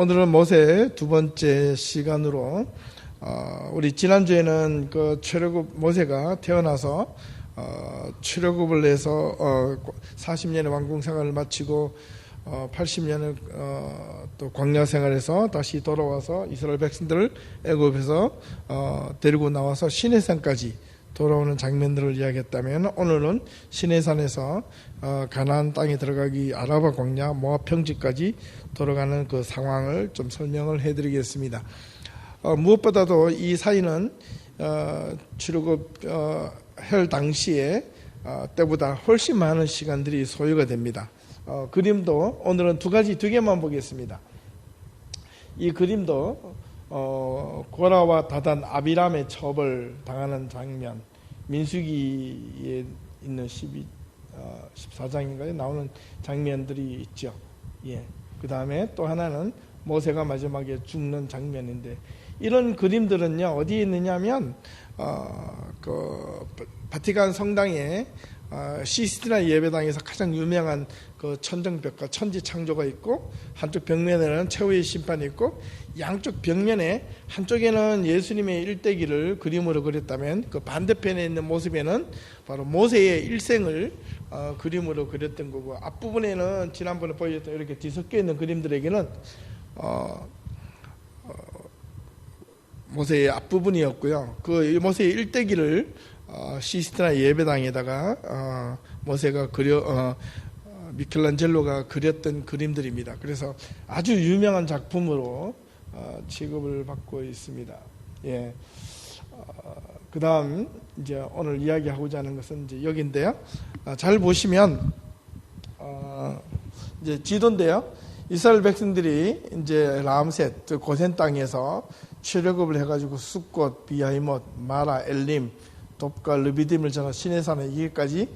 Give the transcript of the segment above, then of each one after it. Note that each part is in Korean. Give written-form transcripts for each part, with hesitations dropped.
오늘은 모세 두 번째 시간으로 우리 지난주에는 그 출애굽 모세가 태어나서 출애굽을 해서 40년의 왕궁 생활을 마치고 80년을 또 광야 생활에서 다시 돌아와서 이스라엘 백성들을 애굽에서 데리고 나와서 시내산까지 돌아오는 장면들을 이야기했다면, 오늘은 시내산에서 가나안 땅에 들어가기 아라바 광야 모압 평지까지 돌아가는 그 상황을 좀 설명을 해드리겠습니다. 무엇보다도 이 사이는 출애굽 할 당시에 때보다 훨씬 많은 시간들이 소요가 됩니다. 그림도 오늘은 두 개만 보겠습니다. 이 그림도 고라와 다단 아비람의 처벌 당하는 장면, 민수기에 있는 14장인가에 나오는 장면들이 있죠. 예. 그 다음에 또 하나는 모세가 마지막에 죽는 장면인데, 이런 그림들은요 어디에 있느냐면 그 바티칸 성당에 시스티나 예배당에서 가장 유명한 그 천정벽과 천지 창조가 있고, 한쪽 벽면에는 최후의 심판이 있고, 양쪽 벽면에 한쪽에는 예수님의 일대기를 그림으로 그렸다면 그 반대편에 있는 모습에는 바로 모세의 일생을 그림으로 그렸던 거고, 앞부분에는 지난번에 보여줬던 이렇게 뒤섞여 있는 그림들에게는 모세의 앞부분이었고요. 그 모세의 일대기를 시스티나 예배당에다가 모세가 미켈란젤로가 그렸던 그림들입니다. 그래서 아주 유명한 작품으로 취급을 받고 있습니다. 예. 그 다음 이제 오늘 이야기하고자 하는 것은 이제 여기인데요. 잘 보시면 이제 지도인데요. 이스라엘 백성들이 이제 람셋 고센 땅에서 출애굽을 해가지고 숫곳, 비하이못, 마라, 엘림, 돕과 르비딤을 지나 시내산에 이기까지,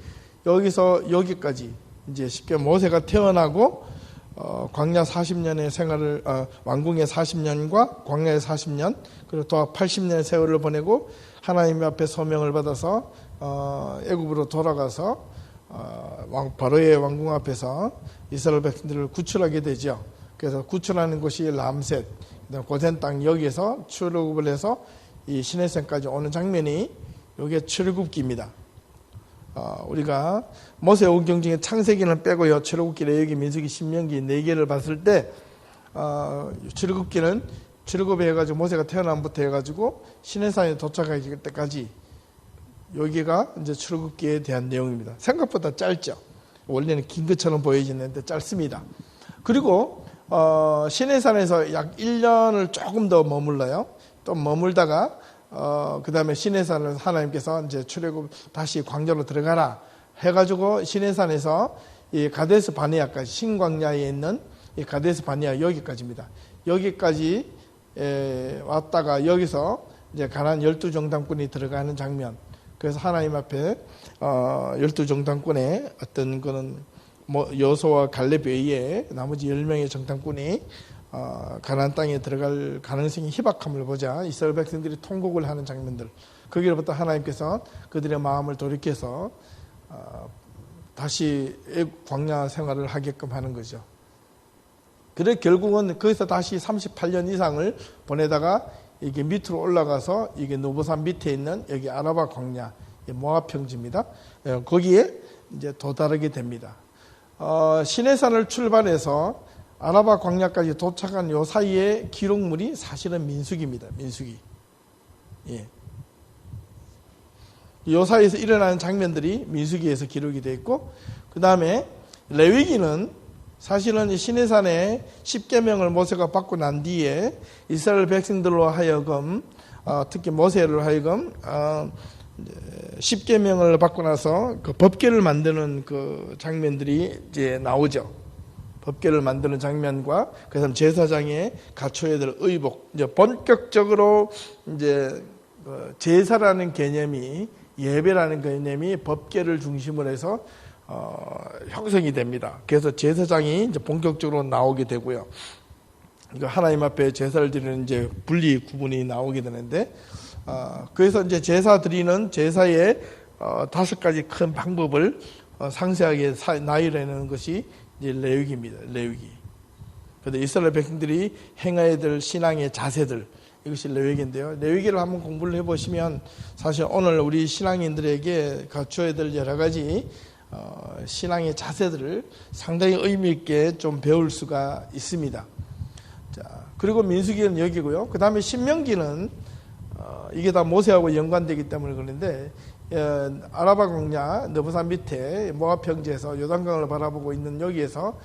여기서 여기까지 이제 쉽게 모세가 태어나고 광야 40년의 생활을 왕궁의 40년과 광야의 40년, 그리고 또 80년의 세월을 보내고 하나님 앞에 소명을 받아서 애굽으로 돌아가서 바로의 왕궁 앞에서 이스라엘 백성들을 구출하게 되죠. 그래서 구출하는 곳이 람셋, 고센 땅, 여기에서 출애굽을 해서 이 시내산까지 오는 장면이 이게 출애굽기입니다. 우리가 모세오경 중에 창세기는 빼고요, 출애굽기, 레위기, 민수기, 신명기 4개를 봤을 때 출애굽기는 출애굽해 가지고 모세가 태어남부터 해가지고 시내산에 도착하기 때까지 여기가 이제 출애굽기에 대한 내용입니다. 생각보다 짧죠. 원래는 긴 것처럼 보여지는데 짧습니다. 그리고 시내산에서 약 1년을 조금 더 머물러요. 또 머물다가 그 다음에 시내산을 하나님께서 이제 출애굽 다시 광야로 들어가라 해가지고 시내산에서 이 가데스 바네아까지, 신광야에 있는 이 가데스 바네아 여기까지입니다. 여기까지 왔다가 여기서 이제 가나안 12정탐꾼이 들어가는 장면. 그래서 하나님 앞에 12정탐꾼의 어떤 거는 여호수아와 갈렙 외에 나머지 10명의 정탐꾼이 가나안 땅에 들어갈 가능성이 희박함을 보자 이스라엘 백성들이 통곡을 하는 장면들, 거기로부터 하나님께서 그들의 마음을 돌이켜서 다시 광야 생활을 하게끔 하는 거죠. 그래 결국은 거기서 다시 38년 이상을 보내다가 이게 밑으로 올라가서 이게 노보산 밑에 있는 여기 아라바 광야, 모압 평지입니다. 거기에 이제 도달하게 됩니다. 시내산을 출발해서 아라바 광야까지 도착한 요 사이의 기록물이 사실은 민수기입니다. 민수기. 예. 요 사이에서 일어나는 장면들이 민수기에서 기록이 되어 있고, 그 다음에 레위기는 사실은 이 시내산에 10계명을 모세가 받고 난 뒤에 이스라엘 백성들로 하여금 특히 모세를 하여금 10계명을 받고 나서 그 법궤를 만드는 그 장면들이 이제 나오죠. 법궤를 만드는 장면과 그다음 제사장의 갖춰야 될 의복, 이제 본격적으로 이제 제사라는 개념이, 예배라는 개념이 법궤를 중심으로 해서 형성이 됩니다. 그래서 제사장이 이제 본격적으로 나오게 되고요. 하나님 앞에 제사를 드리는 이제 분리 구분이 나오게 되는데, 그래서 이제 제사 드리는 제사의 5가지 큰 방법을 상세하게 나열해내는 것이 이제 레위기입니다. 레위기. 그런데 이스라엘 백성들이 행해야 될 신앙의 자세들, 이것이 레위기인데요. 레위기를 한번 공부를 해보시면 사실 오늘 우리 신앙인들에게 갖춰야 될 여러 가지 신앙의 자세들을 상당히 의미 있게 좀 배울 수가 있습니다. 자, 그리고 민수기는 여기고요. 그 다음에 신명기는 이게 다 모세하고 연관되기 때문에 그런데 아라바 광야 느보산 밑에 모압 평지에서 요단강을 바라보고 있는 여기에서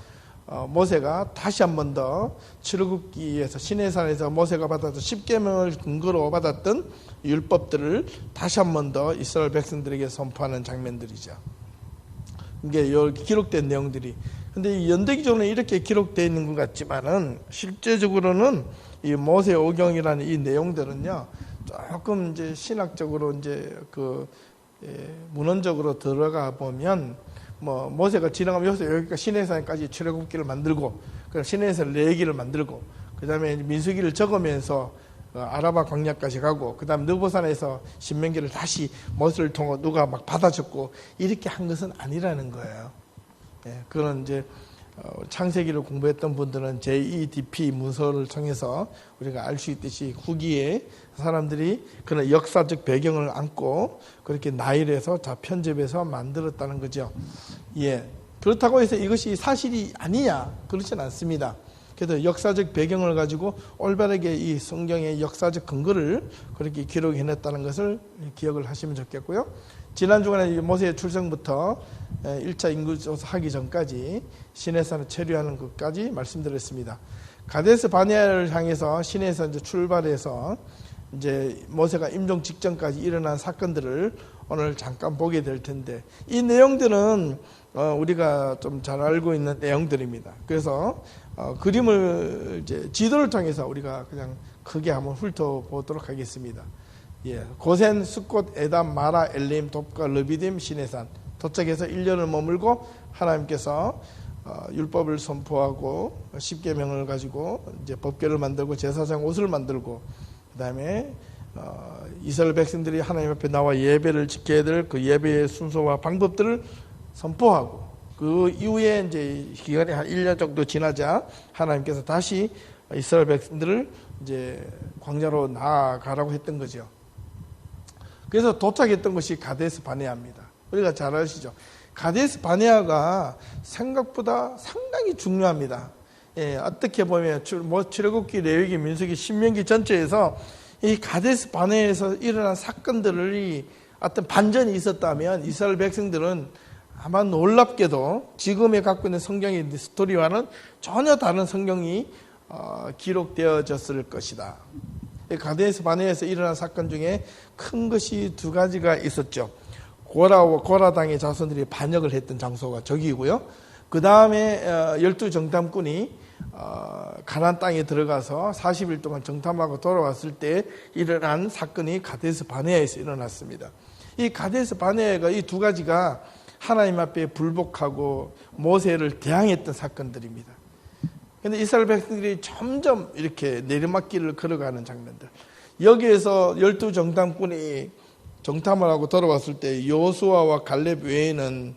모세가 다시 한 번 더 출애굽기에서 시내산에서 모세가 받았던 10계명을 근거로 받았던 율법들을 다시 한 번 더 이스라엘 백성들에게 선포하는 장면들이죠. 이게 여기 기록된 내용들이. 근데 연대기조는 이렇게 기록되어 있는 것 같지만은 실제적으로는 이 모세 오경이라는 이 내용들은요, 조금 이제 신학적으로 이제 문헌적으로 들어가 보면 모세가 지나가면서 여기가 시내산까지 출애굽기를 만들고, 그 시내산 레위기를 만들고, 그 다음에 민수기를 적으면서 아라바 광야까지 가고, 그 다음 느보산에서 신명기를 다시 모세를 통해 누가 막 받아줬고, 이렇게 한 것은 아니라는 거예요. 그런 이제 창세기를 공부했던 분들은 JEDP 문서를 통해서 우리가 알 수 있듯이 후기에 사람들이 그런 역사적 배경을 안고 그렇게 나일에서 다 편집해서 만들었다는 거죠. 그렇다고 해서 이것이 사실이 아니냐, 그렇진 않습니다. 그래도 역사적 배경을 가지고 올바르게 이 성경의 역사적 근거를 그렇게 기록해냈다는 것을 기억을 하시면 좋겠고요. 지난 주간에 모세의 출생부터 1차 인구조사 하기 전까지 시내산을 체류하는 것까지 말씀드렸습니다. 가데스 바네아를 향해서 시내에서 이제 출발해서 이제 모세가 임종 직전까지 일어난 사건들을 오늘 잠깐 보게 될 텐데, 이 내용들은 우리가 좀 잘 알고 있는 내용들입니다. 그래서 그림을 이제 지도를 통해서 우리가 그냥 크게 한번 훑어보도록 하겠습니다. 고센, 숫꽃, 에담, 마라, 엘림, 돕과 르비딤, 시내산 도착해서 1년을 머물고 하나님께서 율법을 선포하고 10계명을 가지고 이제 법궤를 만들고 제사장 옷을 만들고, 그 다음에 이스라엘 백성들이 하나님 앞에 나와 예배를 지켜야 될 그 예배의 순서와 방법들을 선포하고, 그 이후에 이제 기간이 한 1년 정도 지나자 하나님께서 다시 이스라엘 백성들을 이제 광야로 나아가라고 했던 거죠. 그래서 도착했던 것이 가데스 바네아입니다. 우리가 잘 아시죠? 가데스 바네아가 생각보다 상당히 중요합니다. 어떻게 보면 출애굽기, 레위기, 민수기, 신명기 전체에서 이 가데스 바네아에서 일어난 사건들이 어떤 반전이 있었다면 이스라엘 백성들은 아마 놀랍게도 지금에 갖고 있는 성경의 스토리와는 전혀 다른 성경이 기록되어졌을 것이다. 가데스 바네아에서 일어난 사건 중에 큰 것이 두 가지가 있었죠. 고라당의 자손들이 반역을 했던 장소가 저기이고요. 그 다음에 12정탐꾼이 가나안 땅에 들어가서 40일 동안 정탐하고 돌아왔을 때 일어난 사건이 가데스 바네아에서 일어났습니다. 이 가데스 바네아가 이 두 가지가 하나님 앞에 불복하고 모세를 대항했던 사건들입니다. 그런데 이스라엘 백성들이 점점 이렇게 내리막길을 걸어가는 장면들. 여기에서 12정탐꾼이 정탐을 하고 돌아왔을 때 여호수아와 갈렙 외에는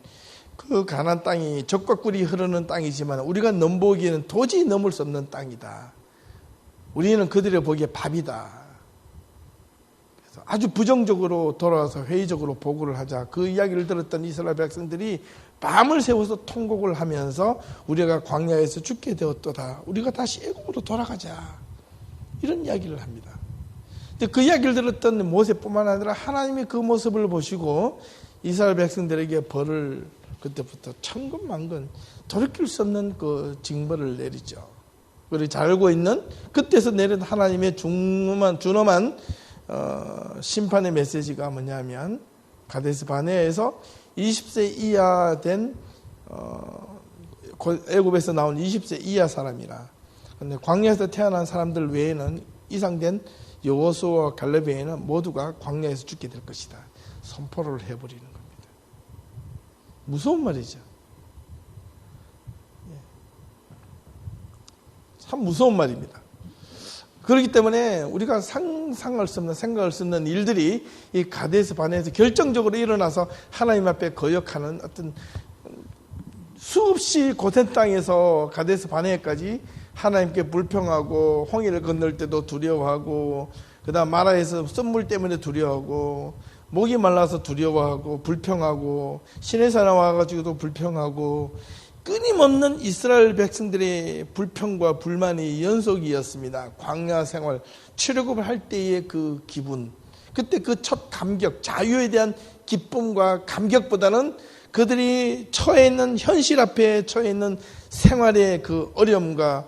그 가나안 땅이 젖과 꿀이 흐르는 땅이지만 우리가 넘보기에는 도저히 넘을 수 없는 땅이다. 우리는 그들의 보기에 밥이다. 그래서 아주 부정적으로 돌아와서 회의적으로 보고를 하자. 그 이야기를 들었던 이스라엘 백성들이 밤을 새워서 통곡을 하면서 우리가 광야에서 죽게 되었도다. 우리가 다시 애굽으로 돌아가자. 이런 이야기를 합니다. 근데 그 이야기를 들었던 모세뿐만 아니라 하나님이 그 모습을 보시고 이스라엘 백성들에게 벌을 그때부터 천근만근 돌이킬 수 없는 그 징벌을 내리죠. 우리 잘 알고 있는 그때서 내린 하나님의 준엄한 심판의 메시지가 뭐냐면 가데스 바네아에서 20세 이하 된 애굽에서 나온 20세 이하 사람이라. 그런데 광야에서 태어난 사람들 외에는 이상된 여호수아와 갈렙 외에는 모두가 광야에서 죽게 될 것이다. 선포를 해버리는 겁니다. 무서운 말이죠. 참 무서운 말입니다. 그렇기 때문에 우리가 상상할 수 없는, 생각할 수 없는 일들이 이 가데스 바네아에서 결정적으로 일어나서 하나님 앞에 거역하는 어떤 수없이 고센 땅에서 가데스 바네아까지 하나님께 불평하고 홍해를 건널 때도 두려워하고 그다음 마라에서 썸물 때문에 두려워하고 목이 말라서 두려워하고 불평하고 시내산에 와가지고도 불평하고 끊임없는 이스라엘 백성들의 불평과 불만이 연속이었습니다. 광야 생활 출애굽을 할 때의 그 기분, 그때 그 첫 감격, 자유에 대한 기쁨과 감격보다는 그들이 처해 있는 현실 앞에 처해 있는 생활의 그 어려움과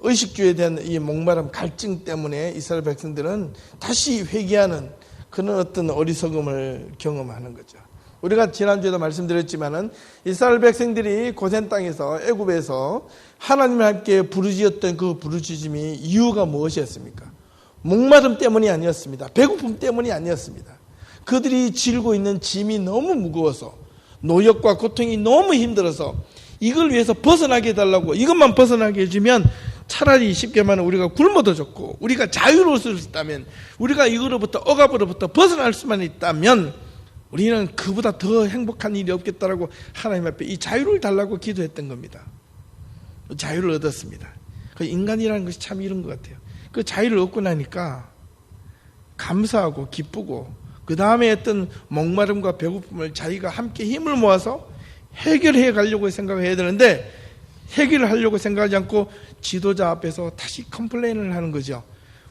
의식주에 대한 이 목마름, 갈증 때문에 이스라엘 백성들은 다시 회개하는 그런 어떤 어리석음을 경험하는 거죠. 우리가 지난주에도 말씀드렸지만은 이스라엘 백성들이 고센 땅에서 애굽에서 하나님을 함께 부르짖었던 그 부르짖음이 이유가 무엇이었습니까? 목마름 때문이 아니었습니다. 배고픔 때문이 아니었습니다. 그들이 지고 있는 짐이 너무 무거워서 노역과 고통이 너무 힘들어서 이걸 위해서 벗어나게 해달라고, 이것만 벗어나게 해주면 차라리 쉽게 말하면 우리가 굶어도 좋고 우리가 자유로울 수 있다면, 우리가 이거로부터 억압으로부터 벗어날 수만 있다면 우리는 그보다 더 행복한 일이 없겠다라고 하나님 앞에 이 자유를 달라고 기도했던 겁니다. 자유를 얻었습니다. 그 인간이라는 것이 참 이런 것 같아요. 그 자유를 얻고 나니까 감사하고 기쁘고 그 다음에 어떤 목마름과 배고픔을 자기가 함께 힘을 모아서 해결해 가려고 생각을 해야 되는데 해결을 하려고 생각하지 않고 지도자 앞에서 다시 컴플레인을 하는 거죠.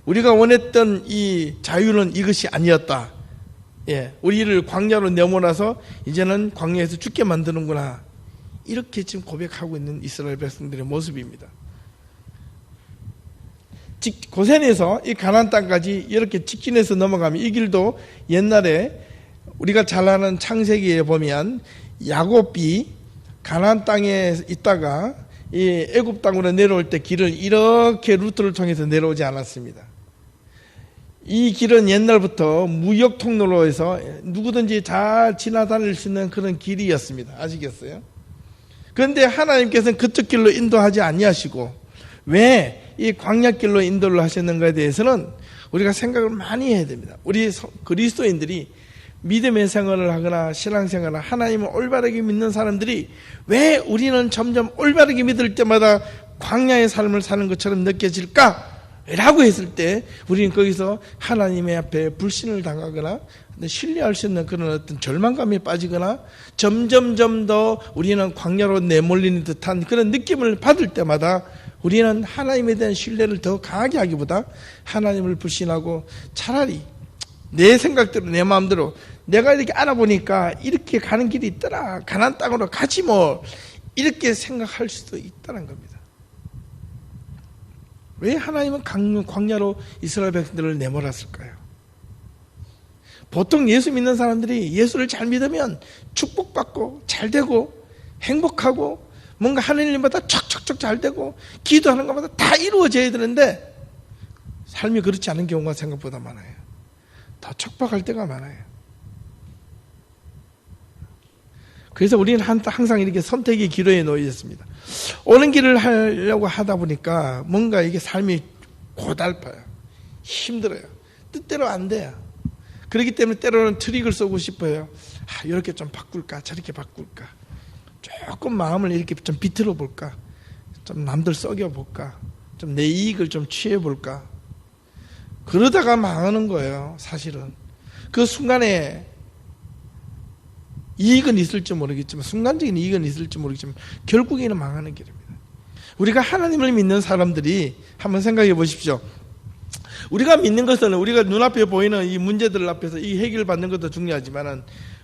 우리가 원했던 이 자유는 이것이 아니었다. 우리를 광야로 내몰아서 이제는 광야에서 죽게 만드는구나. 이렇게 지금 고백하고 있는 이스라엘 백성들의 모습입니다. 고센에서 이 가나안 땅까지 이렇게 직진해서 넘어가면 이 길도 옛날에 우리가 잘 아는 창세기에 보면 야곱이 가나안 땅에 있다가 이 애굽 땅으로 내려올 때 길을 이렇게 루트를 통해서 내려오지 않았습니다. 이 길은 옛날부터 무역 통로로 해서 누구든지 잘 지나다닐 수 있는 그런 길이었습니다. 아시겠어요? 그런데 하나님께서는 그쪽 길로 인도하지 아니하시고 왜 이 광야길로 인도를 하셨는가에 대해서는 우리가 생각을 많이 해야 됩니다. 우리 그리스도인들이 믿음의 생활을 하거나 신앙생활을 하나님을 올바르게 믿는 사람들이 왜 우리는 점점 올바르게 믿을 때마다 광야의 삶을 사는 것처럼 느껴질까? 라고 했을 때 우리는 거기서 하나님의 앞에 불신을 당하거나 신뢰할 수 있는 그런 어떤 절망감에 빠지거나 점점점 더 우리는 광야로 내몰리는 듯한 그런 느낌을 받을 때마다 우리는 하나님에 대한 신뢰를 더 강하게 하기보다 하나님을 불신하고 차라리 내 생각대로 내 마음대로 내가 이렇게 알아보니까 이렇게 가는 길이 있더라, 가나안 땅으로 가지 뭐, 이렇게 생각할 수도 있다는 겁니다. 왜 하나님은 광야로 이스라엘 백성들을 내몰았을까요? 보통 예수 믿는 사람들이 예수를 잘 믿으면 축복받고 잘되고 행복하고 뭔가 하는 일마다 척척척 잘되고 기도하는 것마다 다 이루어져야 되는데 삶이 그렇지 않은 경우가 생각보다 많아요. 더 척박할 때가 많아요. 그래서 우리는 항상 이렇게 선택의 기로에 놓여 있습니다. 옳은 길을 하려고 하다 보니까 뭔가 이게 삶이 고달파요. 힘들어요. 뜻대로 안 돼요. 그렇기 때문에 때로는 트릭을 쏘고 싶어요. 이렇게 좀 바꿀까, 저렇게 바꿀까, 조금 마음을 이렇게 좀 비틀어 볼까, 좀 남들 썩여 볼까, 좀 내 이익을 좀 취해 볼까. 그러다가 망하는 거예요. 사실은 그 순간에 이익은 있을지 모르겠지만, 순간적인 이익은 있을지 모르겠지만 결국에는 망하는 길입니다. 우리가 하나님을 믿는 사람들이 한번 생각해 보십시오. 우리가 믿는 것은 우리가 눈앞에 보이는 이 문제들 앞에서 이 해결받는 것도 중요하지만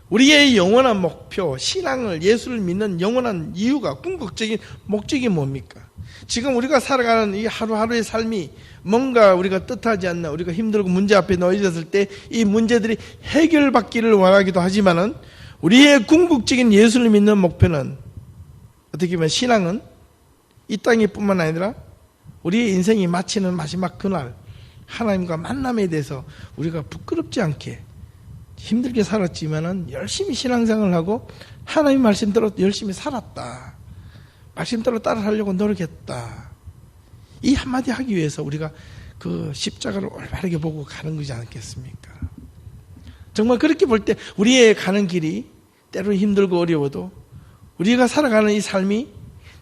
우리의 영원한 목표, 신앙을, 예수를 믿는 영원한 이유가, 궁극적인 목적이 뭡니까? 지금 우리가 살아가는 이 하루하루의 삶이 뭔가 우리가 뜻하지 않나, 우리가 힘들고 문제 앞에 놓여졌을 때 이 문제들이 해결받기를 원하기도 하지만은 우리의 궁극적인 예수를 믿는 목표는, 어떻게 보면 신앙은 이 땅에 뿐만 아니라 우리의 인생이 마치는 마지막 그날 하나님과 만남에 대해서 우리가 부끄럽지 않게 힘들게 살았지만은 열심히 신앙생활을 하고 하나님 말씀대로 열심히 살았다, 말씀대로 따라하려고 노력했다, 이 한마디 하기 위해서 우리가 그 십자가를 올바르게 보고 가는 거지 않겠습니까? 정말 그렇게 볼 때 우리의 가는 길이 때로 힘들고 어려워도 우리가 살아가는 이 삶이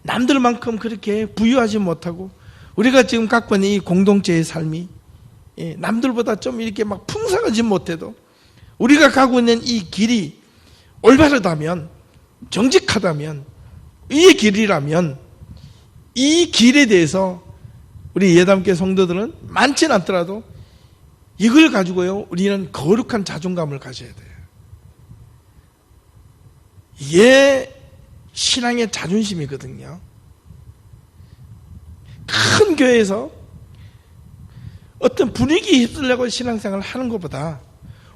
남들만큼 그렇게 부유하지 못하고 우리가 지금 갖고 있는 이 공동체의 삶이 남들보다 좀 이렇게 막 풍성하지 못해도 우리가 가고 있는 이 길이 올바르다면, 정직하다면, 이 길이라면 이 길에 대해서 우리 예담교회 성도들은 많지는 않더라도 이걸 가지고요 우리는 거룩한 자존감을 가져야 돼요. 이게 신앙의 자존심이거든요. 큰 교회에서 어떤 분위기에 휩쓸려고 신앙생활을 하는 것보다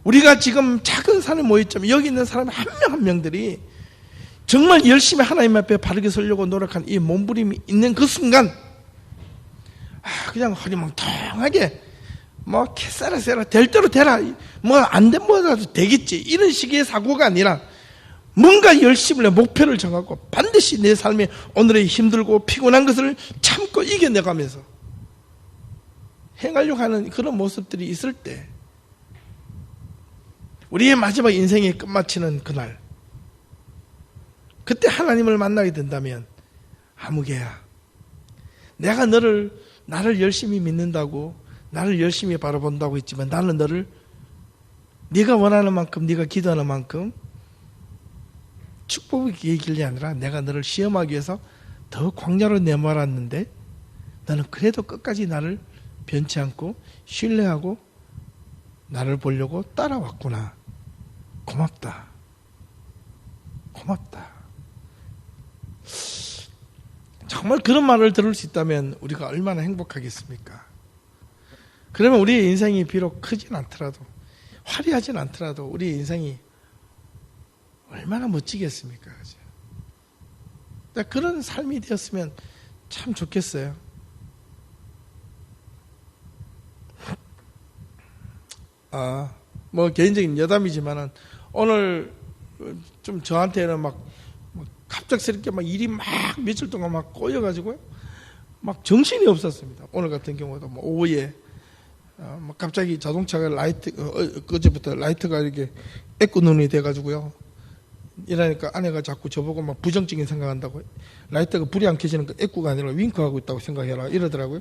우리가 지금 작은 산에 모였지만 여기 있는 사람 한 명 한 명들이 정말 열심히 하나님 앞에 바르게 서려고 노력한 이 몸부림이 있는 그 순간 그냥 허리멍텅하게 뭐 캐싸라세라 될 대로 되라 뭐 안 된 뭐라도 되겠지 이런 식의 사고가 아니라 뭔가 열심을 해 목표를 정하고 반드시 내 삶에 오늘의 힘들고 피곤한 것을 참고 이겨내가면서 행하려고 하는 그런 모습들이 있을 때 우리의 마지막 인생의 끝마치는 그날 그때 하나님을 만나게 된다면 아무개야 내가 나를 열심히 믿는다고 나를 열심히 바라본다고 했지만 나는 너를 네가 원하는 만큼 네가 기도하는 만큼 축복의 길이 아니라 내가 너를 시험하기 위해서 더 광야로 내몰았는데 너는 그래도 끝까지 나를 변치 않고 신뢰하고 나를 보려고 따라왔구나. 고맙다. 고맙다. 정말 그런 말을 들을 수 있다면 우리가 얼마나 행복하겠습니까? 그러면 우리의 인생이 비록 크진 않더라도 화려하진 않더라도 우리의 인생이 얼마나 멋지겠습니까? 그런 삶이 되었으면 참 좋겠어요. 뭐 개인적인 여담이지만은 오늘 좀 저한테는 막 갑작스럽게 막 일이 막 며칠 동안 막 꼬여가지고요. 막 정신이 없었습니다. 오늘 같은 경우도 뭐 오후에 막 갑자기 자동차가 그제부터 라이트가 이렇게 애꾸눈이 돼가지고요. 이러니까 아내가 자꾸 저보고 막 부정적인 생각한다고 라이트가 불이 안 켜지는 거 애꾸가 아니라 윙크하고 있다고 생각해라 이러더라고요.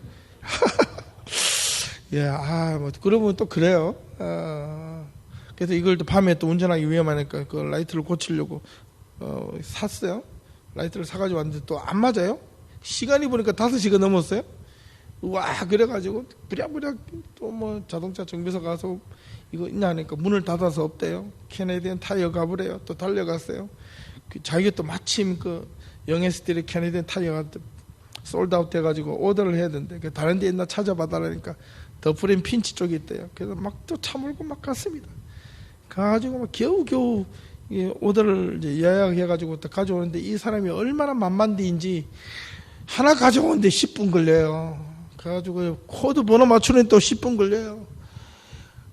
예, 뭐 그러면 또 그래요. 그래서 이걸 또 밤에 또 운전하기 위험하니까 그 라이트를 고치려고 샀어요. 라이트를 사가지고 왔는데 또 안 맞아요. 시간이 보니까 5시가 넘었어요. 와, 그래가지고 부랴부랴 또 뭐 자동차 정비소 가서 이거 있냐 하니까 문을 닫아서 없대요. 캐네디언 타이어 가보래요. 또 달려갔어요. 자기가 또 마침 그 영에스틸의 캐네디언 타이어가 솔드아웃 돼가지고 오더를 해야 되는데 다른 데 있나 찾아봐달라니까 더프림 핀치 쪽에 있대요. 그래서 막 또 차 몰고 막 갔습니다. 가가지고 막 겨우겨우 오더를 이제 예약해가지고 또 가져오는데 이 사람이 얼마나 만만디인지 하나 가져오는데 10분 걸려요. 그래가지고 코드 번호 맞추는 또 10분 걸려요.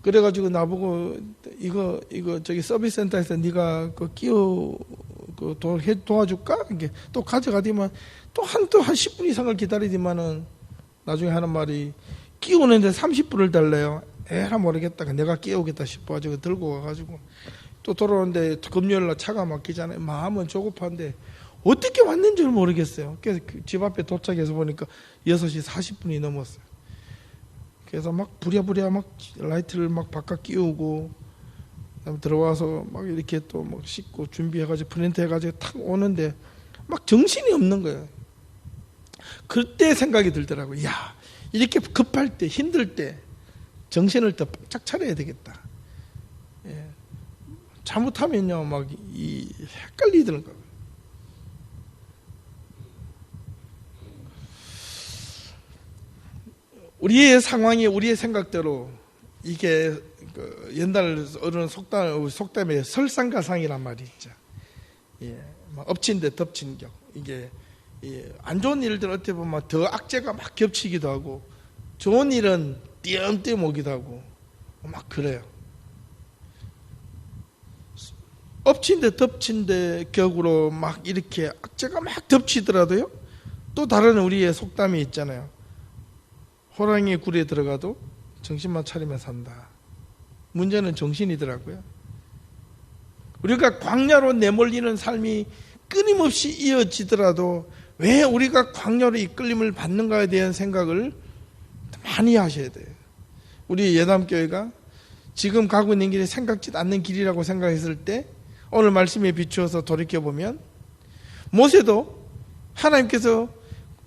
그래가지고 나보고 이거 저기 서비스 센터에서 네가 그 도와줄까? 이게 또 가져가더만 또 한 10분 이상을 기다리더만은 나중에 하는 말이 끼우는데 30분을 달래요. 에라 모르겠다. 내가 끼우겠다 싶어가지고 들고 와가지고 또 돌아오는데 금요일날 차가 막히잖아요. 마음은 조급한데 어떻게 왔는지 모르겠어요. 그래서 집 앞에 도착해서 보니까 6시 40분이 넘었어요. 그래서 막 부랴부랴 막 라이트를 막 바깥 끼우고 그다음에 들어와서 막 이렇게 또 막 씻고 준비해가지고 프린트 해가지고 탁 오는데 막 정신이 없는 거예요. 그때 생각이 들더라고요. 야, 이렇게 급할 때 힘들 때 정신을 더 바짝 차려야 되겠다. 예. 잘못하면요 막 헷갈리더는 거예요. 우리의 상황이 우리의 생각대로 이게 그 옛날 어른 속담에 설상가상이란 말이 있죠. 예, 엎친 데 덮친 격. 이게 안 좋은 일들 어떻게 보면 더 악재가 막 겹치기도 하고 좋은 일은 띄엄띄엄 오기도 하고 막 그래요. 엎친 데 덮친 데 격으로 막 이렇게 악재가 막 덮치더라도요. 또 다른 우리의 속담이 있잖아요. 호랑이 굴에 들어가도 정신만 차리면 산다. 문제는 정신이더라고요. 우리가 광야로 내몰리는 삶이 끊임없이 이어지더라도 왜 우리가 광야로 이끌림을 받는가에 대한 생각을 많이 하셔야 돼요. 우리 예담교회가 지금 가고 있는 길이 생각지도 않는 길이라고 생각했을 때 오늘 말씀에 비추어서 돌이켜보면 모세도 하나님께서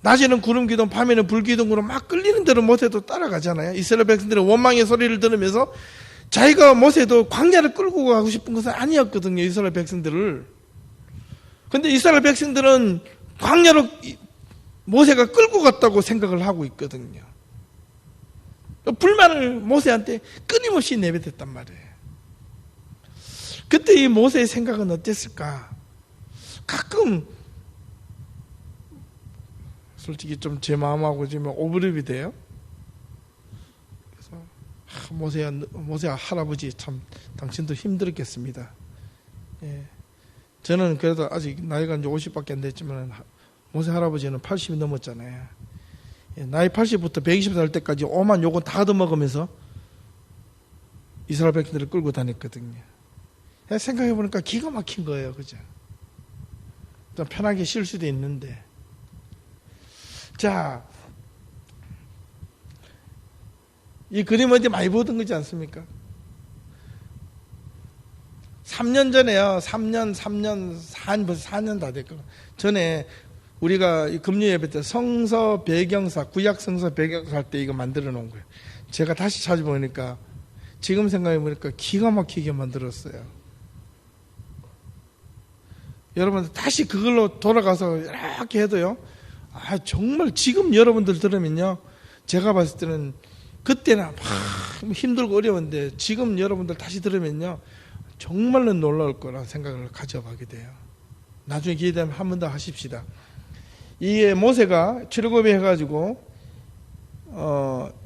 낮에는 구름 기둥 밤에는 불 기둥으로 막 끌리는 대로 모세도 따라가잖아요. 이스라엘 백성들은 원망의 소리를 들으면서 자기가 모세도 광야를 끌고 가고 싶은 것은 아니었거든요. 이스라엘 백성들을. 근데 이스라엘 백성들은 광야로 모세가 끌고 갔다고 생각을 하고 있거든요. 불만을 모세한테 끊임없이 내뱉었단 말이에요. 그때 이 모세의 생각은 어땠을까? 가끔 솔직히 좀 제 마음하고 지금 오버랩이 돼요. 그래서 모세야 할아버지 참 당신도 힘들었겠습니다. 예. 저는 그래도 아직 나이가 이제 50밖에 안 됐지만 모세 할아버지는 80이 넘었잖아요. 예. 나이 80부터 120살 될 때까지 오만 요건 다 얻어먹으면서 이스라엘 백성들을 끌고 다녔거든요. 생각해 보니까 기가 막힌 거예요, 그죠? 좀 편하게 쉴 수도 있는데. 자, 이 그림 어디 많이 보던 거지 않습니까? 3년 전에요. 4년, 벌써 4년 다 됐고. 전에 우리가 금요 예배 때 성서 배경사, 구약 성서 배경사 할 때 이거 만들어 놓은 거예요. 제가 다시 찾아보니까, 지금 생각해 보니까 기가 막히게 만들었어요. 여러분, 다시 그걸로 돌아가서 이렇게 해도요, 정말 지금 여러분들 들으면요, 제가 봤을 때는 그때는 막 힘들고 어려운데 지금 여러분들 다시 들으면요 정말로 놀라울 거라 생각을 가져보게 돼요. 나중에 기회 되면 한 번 더 하십시다. 이게 모세가 출애굽에 해가지고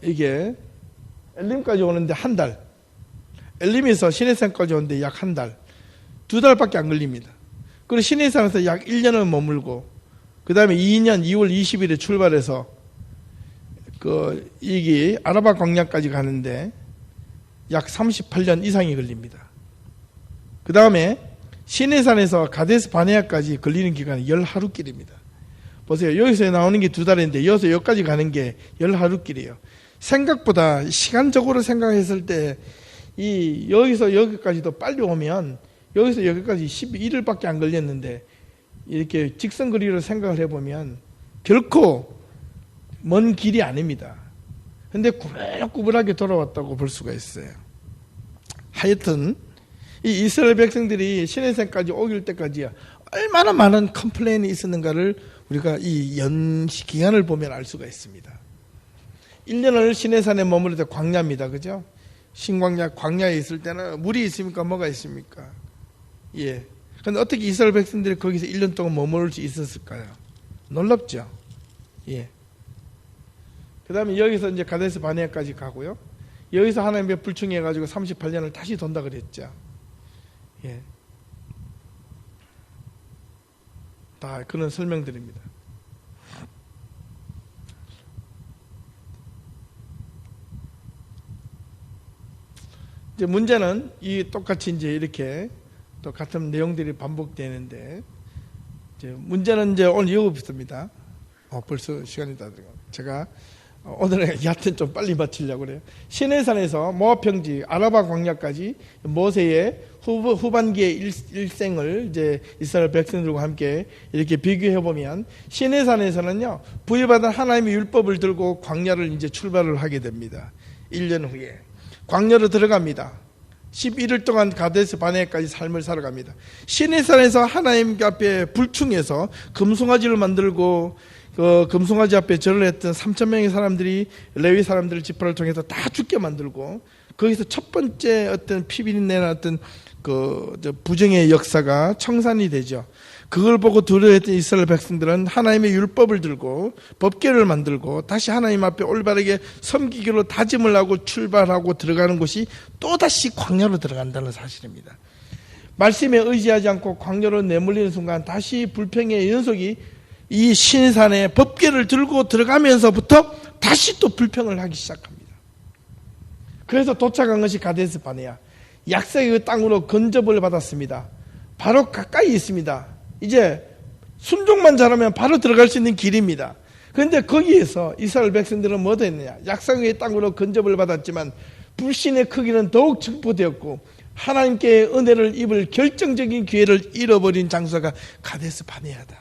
이게 엘림까지 오는데 한 달, 엘림에서 시내산까지 오는데 약 한 달, 2달밖에 안 걸립니다. 그리고 시내산에서 약 1년을 머물고 그 다음에 2년 2월 20일에 출발해서 이게 아라바 광야까지 가는데 약 38년 이상이 걸립니다. 그 다음에 시내산에서 가데스 바네아까지 걸리는 기간이 10하루길입니다. 보세요. 여기서 나오는 게 2달인데 여기서 여기까지 가는 게 10하루길이에요. 생각보다 시간적으로 생각했을 때 여기서 여기까지도 빨리 오면 여기서 여기까지 11일밖에 안 걸렸는데 이렇게 직선거리로 생각을 해보면 결코 먼 길이 아닙니다. 근데 꾸불꾸불하게 돌아왔다고 볼 수가 있어요. 하여튼 이 이스라엘 백성들이 시내산까지 오길 때까지 얼마나 많은 컴플레인이 있었는가를 우리가 이 기간을 보면 알 수가 있습니다. 1년을 시내산에 머무를 때 광야입니다. 그죠? 신광야, 광야에 있을 때는 물이 있습니까? 뭐가 있습니까? 예. 근데 어떻게 이스라엘 백성들이 거기서 1년 동안 머무를 수 있었을까요? 놀랍죠? 예. 그 다음에 여기서 이제 가데스 바네아까지 가고요. 여기서 하나님의 불충해가지고 38년을 다시 돈다 그랬죠. 예. 다 그런 설명드립니다. 이제 문제는 똑같이 이제 이렇게 또 같은 내용들이 반복되는데, 이제 문제는 이제 오늘 이거부터입니다. 벌써 시간이 다 되고. 제가 오늘은 여하튼 좀 빨리 마치려고 그래요. 시내산에서 모압 평지, 아라바 광야까지 모세의 후반기의 일생을 이제 이스라엘 백성들과 함께 이렇게 비교해 보면, 시내산에서는요, 부여받은 하나님의 율법을 들고 광야를 이제 출발을 하게 됩니다. 1년 후에. 광야로 들어갑니다. 11일 동안 가데스 바네아까지 삶을 살아갑니다. 시내산에서 하나님 앞에 불충해서 금송아지를 만들고 금송아지 앞에 절을 했던 3,000명의 사람들이 레위 사람들 지파를 통해서 다 죽게 만들고, 거기서 첫 번째 어떤 피비린내나 어떤 부정의 역사가 청산이 되죠. 그걸 보고 두려워했던 이스라엘 백성들은 하나님의 율법을 들고 법궤를 만들고 다시 하나님 앞에 올바르게 섬기기로 다짐을 하고 출발하고 들어가는 곳이 또다시 광야로 들어간다는 사실입니다. 말씀에 의지하지 않고 광야로 내몰리는 순간 다시 불평의 연속이 이 시내산에 법궤를 들고 들어가면서부터 다시 또 불평을 하기 시작합니다. 그래서 도착한 것이 가데스 바네아, 약속의 땅으로 건접을 받았습니다. 바로 가까이 있습니다. 이제 순종만 잘하면 바로 들어갈 수 있는 길입니다. 그런데 거기에서 이스라엘 백성들은 뭐 됐느냐? 약속의 땅으로 건접을 받았지만 불신의 크기는 더욱 증폭되었고 하나님께 은혜를 입을 결정적인 기회를 잃어버린 장소가 가데스 바네아다.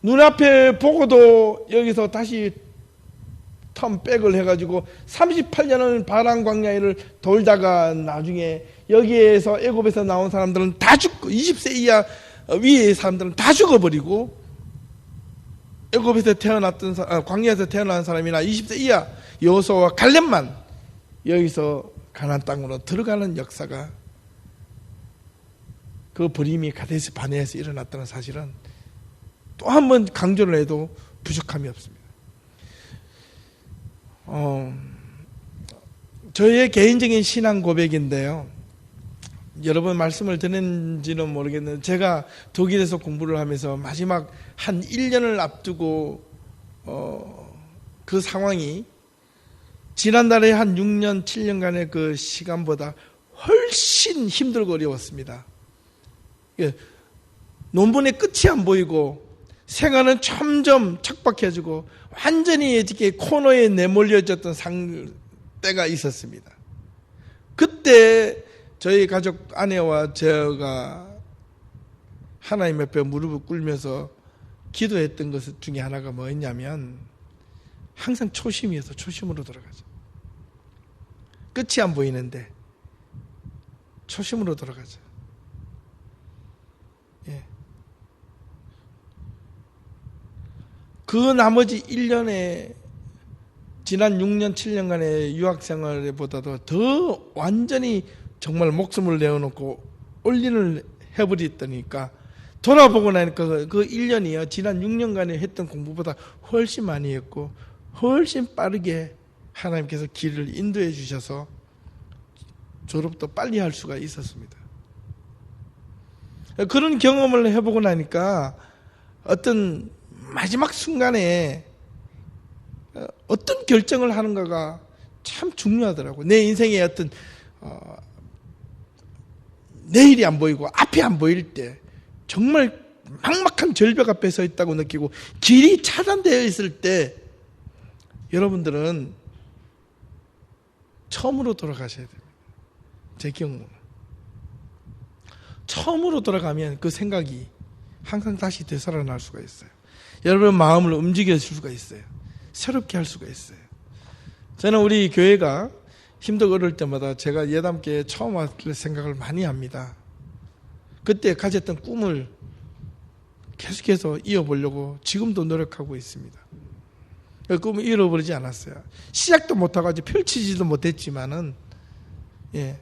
눈앞에 보고도 여기서 다시 턴백을 해가지고 38년을 바란 광야를 돌다가 나중에 여기에서 애굽에서 나온 사람들은 다 죽고 20세 이하 위의 사람들은 다 죽어버리고 애굽에서 태어났던 광야에서 태어난 사람이나 20세 이하 여호수아와 갈렙만 여기서 가나안 땅으로 들어가는 역사가 그 버림이 가데스 바네아에서 일어났다는 사실은 또 한 번 강조를 해도 부족함이 없습니다. 저의 개인적인 신앙 고백인데요. 여러분 말씀을 듣는지는 모르겠는데 제가 독일에서 공부를 하면서 마지막 한 1년을 앞두고 그 상황이 지난달에 한 6년, 7년간의 그 시간보다 훨씬 힘들고 어려웠습니다. 논문의 끝이 안 보이고 생활은 점점 척박해지고 완전히 이렇게 코너에 내몰려졌던 때가 있었습니다. 그때 저희 가족 아내와 제가 하나님 앞에 무릎을 꿇으면서 기도했던 것 중에 하나가 뭐였냐면 항상 초심이어서 초심으로 돌아가자. 끝이 안 보이는데 초심으로 돌아가자. 예. 그 나머지 1년에 지난 6년, 7년간의 유학생활보다도 더 완전히 정말 목숨을 내어놓고 올인을 해버렸다니까 돌아보고 나니까 그 1년이요 지난 6년간에 했던 공부보다 훨씬 많이 했고 훨씬 빠르게 하나님께서 길을 인도해 주셔서 졸업도 빨리 할 수가 있었습니다. 그런 경험을 해보고 나니까 어떤 마지막 순간에 어떤 결정을 하는가가 참 중요하더라고요. 내 인생의 어떤 내일이 안 보이고 앞이 안 보일 때 정말 막막한 절벽 앞에 서 있다고 느끼고 길이 차단되어 있을 때 여러분들은 처음으로 돌아가셔야 됩니다. 제 경우는 처음으로 돌아가면 그 생각이 항상 다시 되살아날 수가 있어요. 여러분 마음을 움직여 줄 수가 있어요. 새롭게 할 수가 있어요. 저는 우리 교회가 힘들고 어려울 때마다 제가 예담교회에 처음 왔을 생각을 많이 합니다. 그때 가졌던 꿈을 계속해서 이어보려고 지금도 노력하고 있습니다. 그 꿈을 잃어버리지 않았어요. 시작도 못하고 펼치지도 못했지만은 예.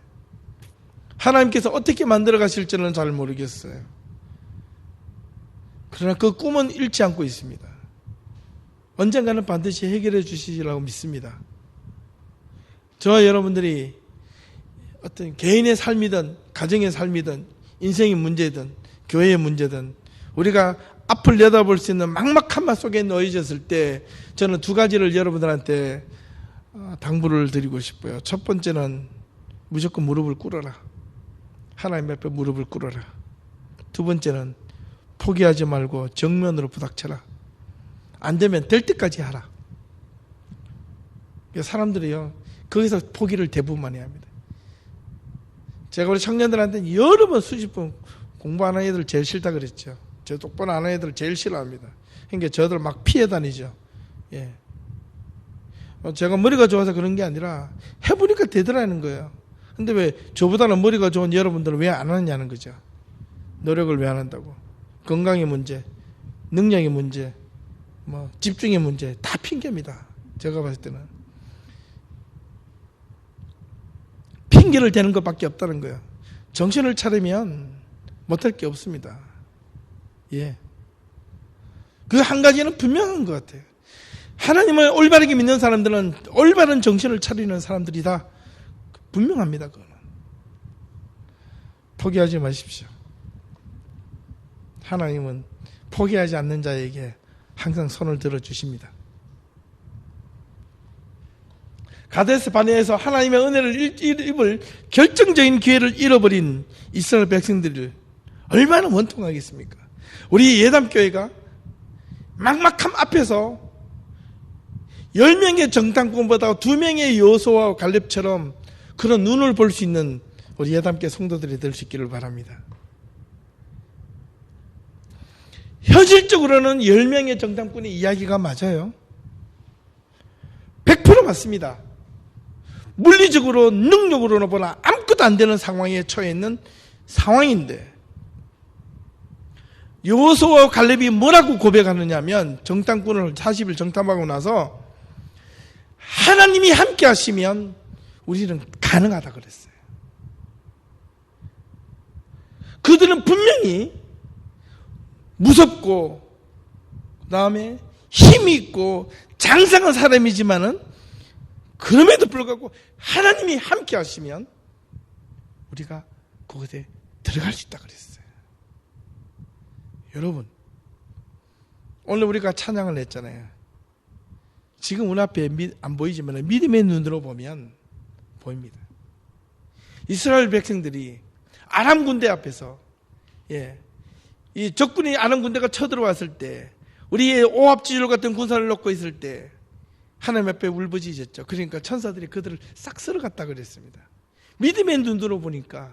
하나님께서 어떻게 만들어 가실지는 잘 모르겠어요. 그러나 그 꿈은 잃지 않고 있습니다. 언젠가는 반드시 해결해 주시리라고 믿습니다. 저와 여러분들이 어떤 개인의 삶이든 가정의 삶이든 인생의 문제든 교회의 문제든 우리가 앞을 내다볼 수 있는 막막한 맛 속에 놓여졌을 때 저는 두 가지를 여러분들한테 당부를 드리고 싶어요. 첫 번째는 무조건 무릎을 꿇어라. 하나님 앞에 무릎을 꿇어라. 두 번째는 포기하지 말고 정면으로 부닥쳐라. 안 되면 될 때까지 하라. 사람들이요 거기서 포기를 대부분 많이 합니다. 제가 우리 청년들한테 여러 번 수십 번 공부 안 하는 애들 제일 싫다 그랬죠. 저 똑바로 안 하는 애들 제일 싫어합니다. 그러니까 저들 막 피해 다니죠. 예. 제가 머리가 좋아서 그런 게 아니라 해보니까 되더라는 거예요. 근데 왜 저보다는 머리가 좋은 여러분들은 왜 안 하느냐는 거죠. 노력을 왜 안 한다고. 건강의 문제, 능력의 문제, 집중의 문제 다 핑계입니다. 제가 봤을 때는 핑계를 대는 것밖에 없다는 거예요. 정신을 차리면 못할 게 없습니다. 예. 그 한 가지는 분명한 것 같아요. 하나님을 올바르게 믿는 사람들은 올바른 정신을 차리는 사람들이다. 분명합니다. 그거는. 포기하지 마십시오. 하나님은 포기하지 않는 자에게 항상 손을 들어주십니다. 가데스 바네아에서 하나님의 은혜를 입을 결정적인 기회를 잃어버린 이스라엘 백성들을 얼마나 원통하겠습니까? 우리 예담교회가 막막함 앞에서 10명의 정탐꾼보다 2명의 여호수아와 갈렙처럼 그런 눈을 볼 수 있는 우리 예담교회 성도들이 될 수 있기를 바랍니다. 현실적으로는 10명의 정탐꾼의 이야기가 맞아요. 100% 맞습니다. 물리적으로 능력으로는 보나 아무것도 안 되는 상황에 처해 있는 상황인데, 여호수아와 갈렙이 뭐라고 고백하느냐면, 정탐꾼을 40일 정탐하고 나서 하나님이 함께 하시면 우리는 가능하다 그랬어요. 그들은 분명히 무섭고 그 다음에 힘이 있고 장성한 사람이지만은 그럼에도 불구하고 하나님이 함께 하시면 우리가 그곳에 들어갈 수 있다 그랬어요. 여러분, 오늘 우리가 찬양을 했잖아요. 지금 문 앞에 안 보이지만 믿음의 눈으로 보면 보입니다. 이스라엘 백성들이 아람 군대 앞에서, 이 적군이 아람 군대가 쳐들어왔을 때, 우리의 오합지졸 같은 군사를 놓고 있을 때 하나님 앞에 울부짖었죠. 그러니까 천사들이 그들을 싹 쓸어갔다 그랬습니다. 믿음의 눈으로 보니까,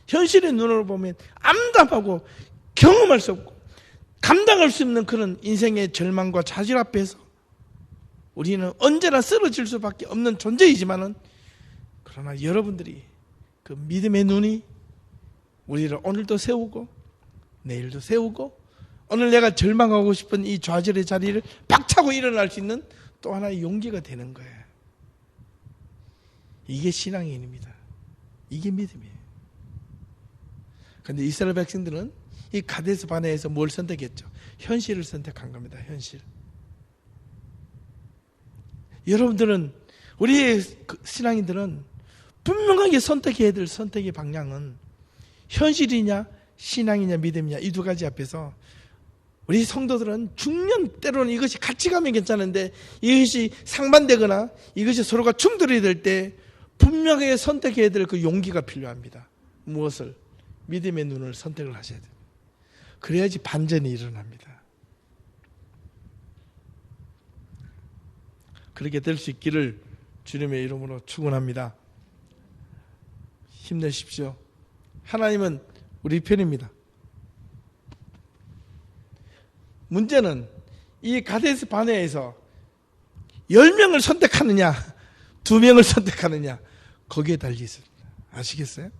현실의 눈으로 보면 암담하고 경험할 수 없고 감당할 수 없는 그런 인생의 절망과 좌절 앞에서 우리는 언제나 쓰러질 수밖에 없는 존재이지만은, 그러나 여러분들이 그 믿음의 눈이 우리를 오늘도 세우고 내일도 세우고, 오늘 내가 절망하고 싶은 이 좌절의 자리를 박차고 일어날 수 있는 또 하나의 용기가 되는 거예요. 이게 신앙의 일입니다. 이게 믿음이에요. 그런데 이스라엘 백성들은 이 가데스 바네에서 뭘 선택했죠? 현실을 선택한 겁니다. 현실. 여러분들은, 우리의 신앙인들은 분명하게 선택해야 될 선택의 방향은 현실이냐 신앙이냐 믿음이냐, 이 두 가지 앞에서 우리 성도들은 중년 때로는 이것이 같이 가면 괜찮은데 이것이 상반되거나 이것이 서로가 충돌이 될 때 분명하게 선택해야 될 그 용기가 필요합니다. 무엇을? 믿음의 눈을 선택을 하셔야 됩니다. 그래야지 반전이 일어납니다. 그렇게 될 수 있기를 주님의 이름으로 축원합니다. 힘내십시오. 하나님은 우리 편입니다. 문제는 이 가데스 바네에서 10명을 선택하느냐 2명을 선택하느냐, 거기에 달려 있습니다. 아시겠어요?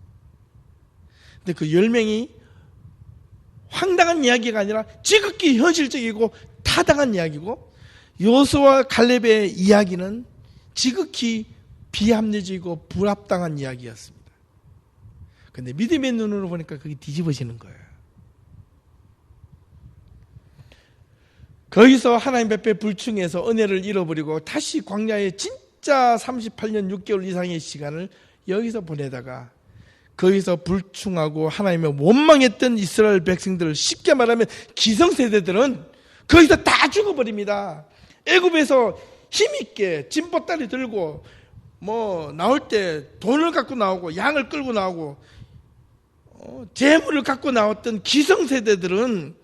근데 그 10명이 황당한 이야기가 아니라 지극히 현실적이고 타당한 이야기고, 여호수아와 갈렙의 이야기는 지극히 비합리적이고 불합당한 이야기였습니다. 그런데 믿음의 눈으로 보니까 그게 뒤집어지는 거예요. 거기서 하나님 앞에 불충해서 은혜를 잃어버리고 다시 광야에 진짜 38년 6개월 이상의 시간을 여기서 보내다가, 거기서 불충하고 하나님의 원망했던 이스라엘 백성들을, 쉽게 말하면 기성세대들은 거기서 다 죽어버립니다. 애굽에서 힘있게 진보다리 들고 나올 때 돈을 갖고 나오고 양을 끌고 나오고 재물을 갖고 나왔던 기성세대들은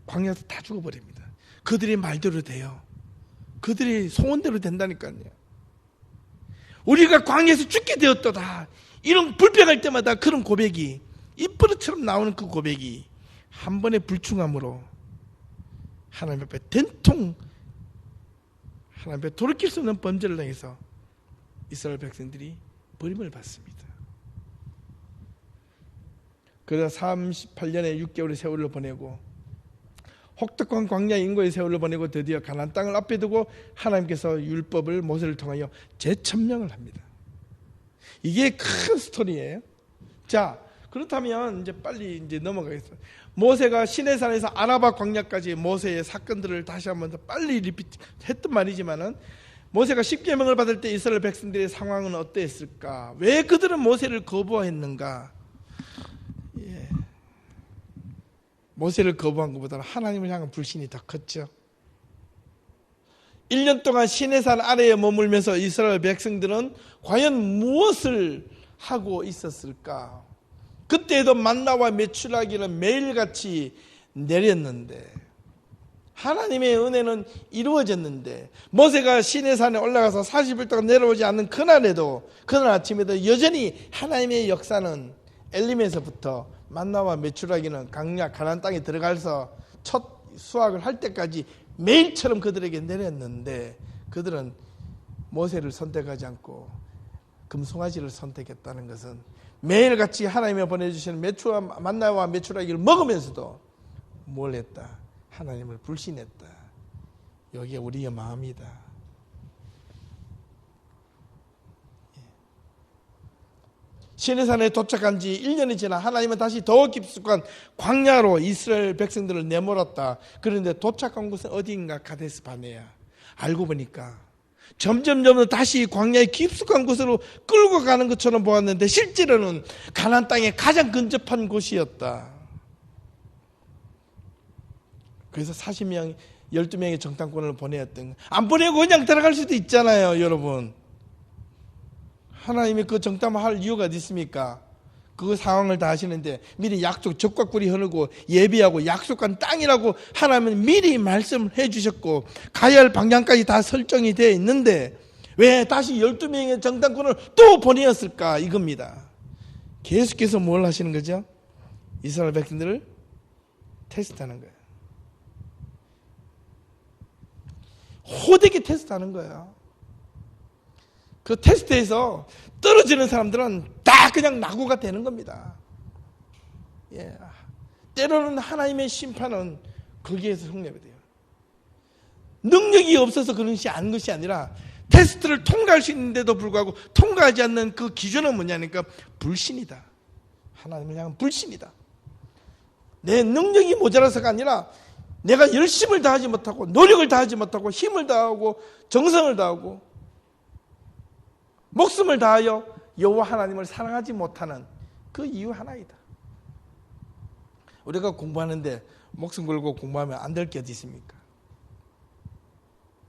광야에서 다 죽어버립니다. 그들이 말대로 돼요. 그들이 소원대로 된다니까요. 우리가 광야에서 죽게 되었도다, 이런 불평할 때마다 그런 고백이, 입버릇처럼 나오는 그 고백이 한 번의 불충함으로 하나님 앞에 된통, 하나님 앞에 돌이킬 수 없는 범죄를 당해서 이스라엘 백성들이 버림을 받습니다. 그래서 38년의 6개월의 세월을 보내고 혹독한 광야 인고의 세월을 보내고 드디어 가나안 땅을 앞에 두고 하나님께서 율법을 모세를 통하여 재천명을 합니다. 이게 큰 스토리예요. 자, 그렇다면 이제 빨리 넘어가겠습니다. 모세가 시내산에서 아라바 광야까지 모세의 사건들을 다시 한번 더 빨리 리피트했던 말이지만은, 모세가 십계명을 받을 때 이스라엘 백성들의 상황은 어땠을까? 왜 그들은 모세를 거부했는가? 모세를 거부한 것보다는 하나님을 향한 불신이 더 컸죠. 1년 동안 시내산 아래에 머물면서 이스라엘 백성들은 과연 무엇을 하고 있었을까? 그때도 만나와 메추라기는 매일같이 내렸는데 하나님의 은혜는 이루어졌는데 모세가 시내산에 올라가서 40일 동안 내려오지 않는 그날 아침에도 여전히 하나님의 역사는 엘림에서부터 만나와 메추라기는 강약 가나안 땅에 들어가서 첫 수확을 할 때까지 매일처럼 그들에게 내렸는데 그들은 모세를 선택하지 않고 금송아지를 선택했다는 것은 매일같이 하나님이 보내주시는 만나와 메추라기를 먹으면서도 뭘 했다? 하나님을 불신했다. 여기에 우리의 마음이다. 시내산에 도착한 지 1년이 지나 하나님은 다시 더 깊숙한 광야로 이스라엘 백성들을 내몰았다. 그런데 도착한 곳은 어디인가? 가데스 바네아. 알고 보니까 점점 다시 광야의 깊숙한 곳으로 끌고 가는 것처럼 보았는데 실제로는 가나안 땅의 가장 근접한 곳이었다. 그래서 12명의 정탐꾼을 보내었던, 안 보내고 그냥 들어갈 수도 있잖아요, 여러분. 하나님이 그 정탐할 이유가 어디 있습니까? 그 상황을 다 하시는데 미리 적과 꿀이 흐르고 예비하고 약속한 땅이라고 하나님은 미리 말씀을 해주셨고 가야 할 방향까지 다 설정이 되어 있는데 왜 다시 12명의 정탐꾼을 또 보내었을까? 이겁니다. 계속해서 뭘 하시는 거죠? 이스라엘 백성들을 테스트하는 거예요. 호되게 테스트하는 거예요. 그 테스트에서 떨어지는 사람들은 다 그냥 낙오가 되는 겁니다. 예. 때로는 하나님의 심판은 거기에서 성립이 돼요. 능력이 없어서 그런 것이 아닌 것이 아니라 테스트를 통과할 수 있는데도 불구하고 통과하지 않는 그 기준은 뭐냐니까 불신이다. 하나님을 향한 불신이다. 내 능력이 모자라서가 아니라 내가 열심을 다하지 못하고 노력을 다하지 못하고 힘을 다하고 정성을 다하고 목숨을 다하여 여호와 하나님을 사랑하지 못하는 그 이유 하나이다. 우리가 공부하는데 목숨 걸고 공부하면 안 될 게 어디 있습니까?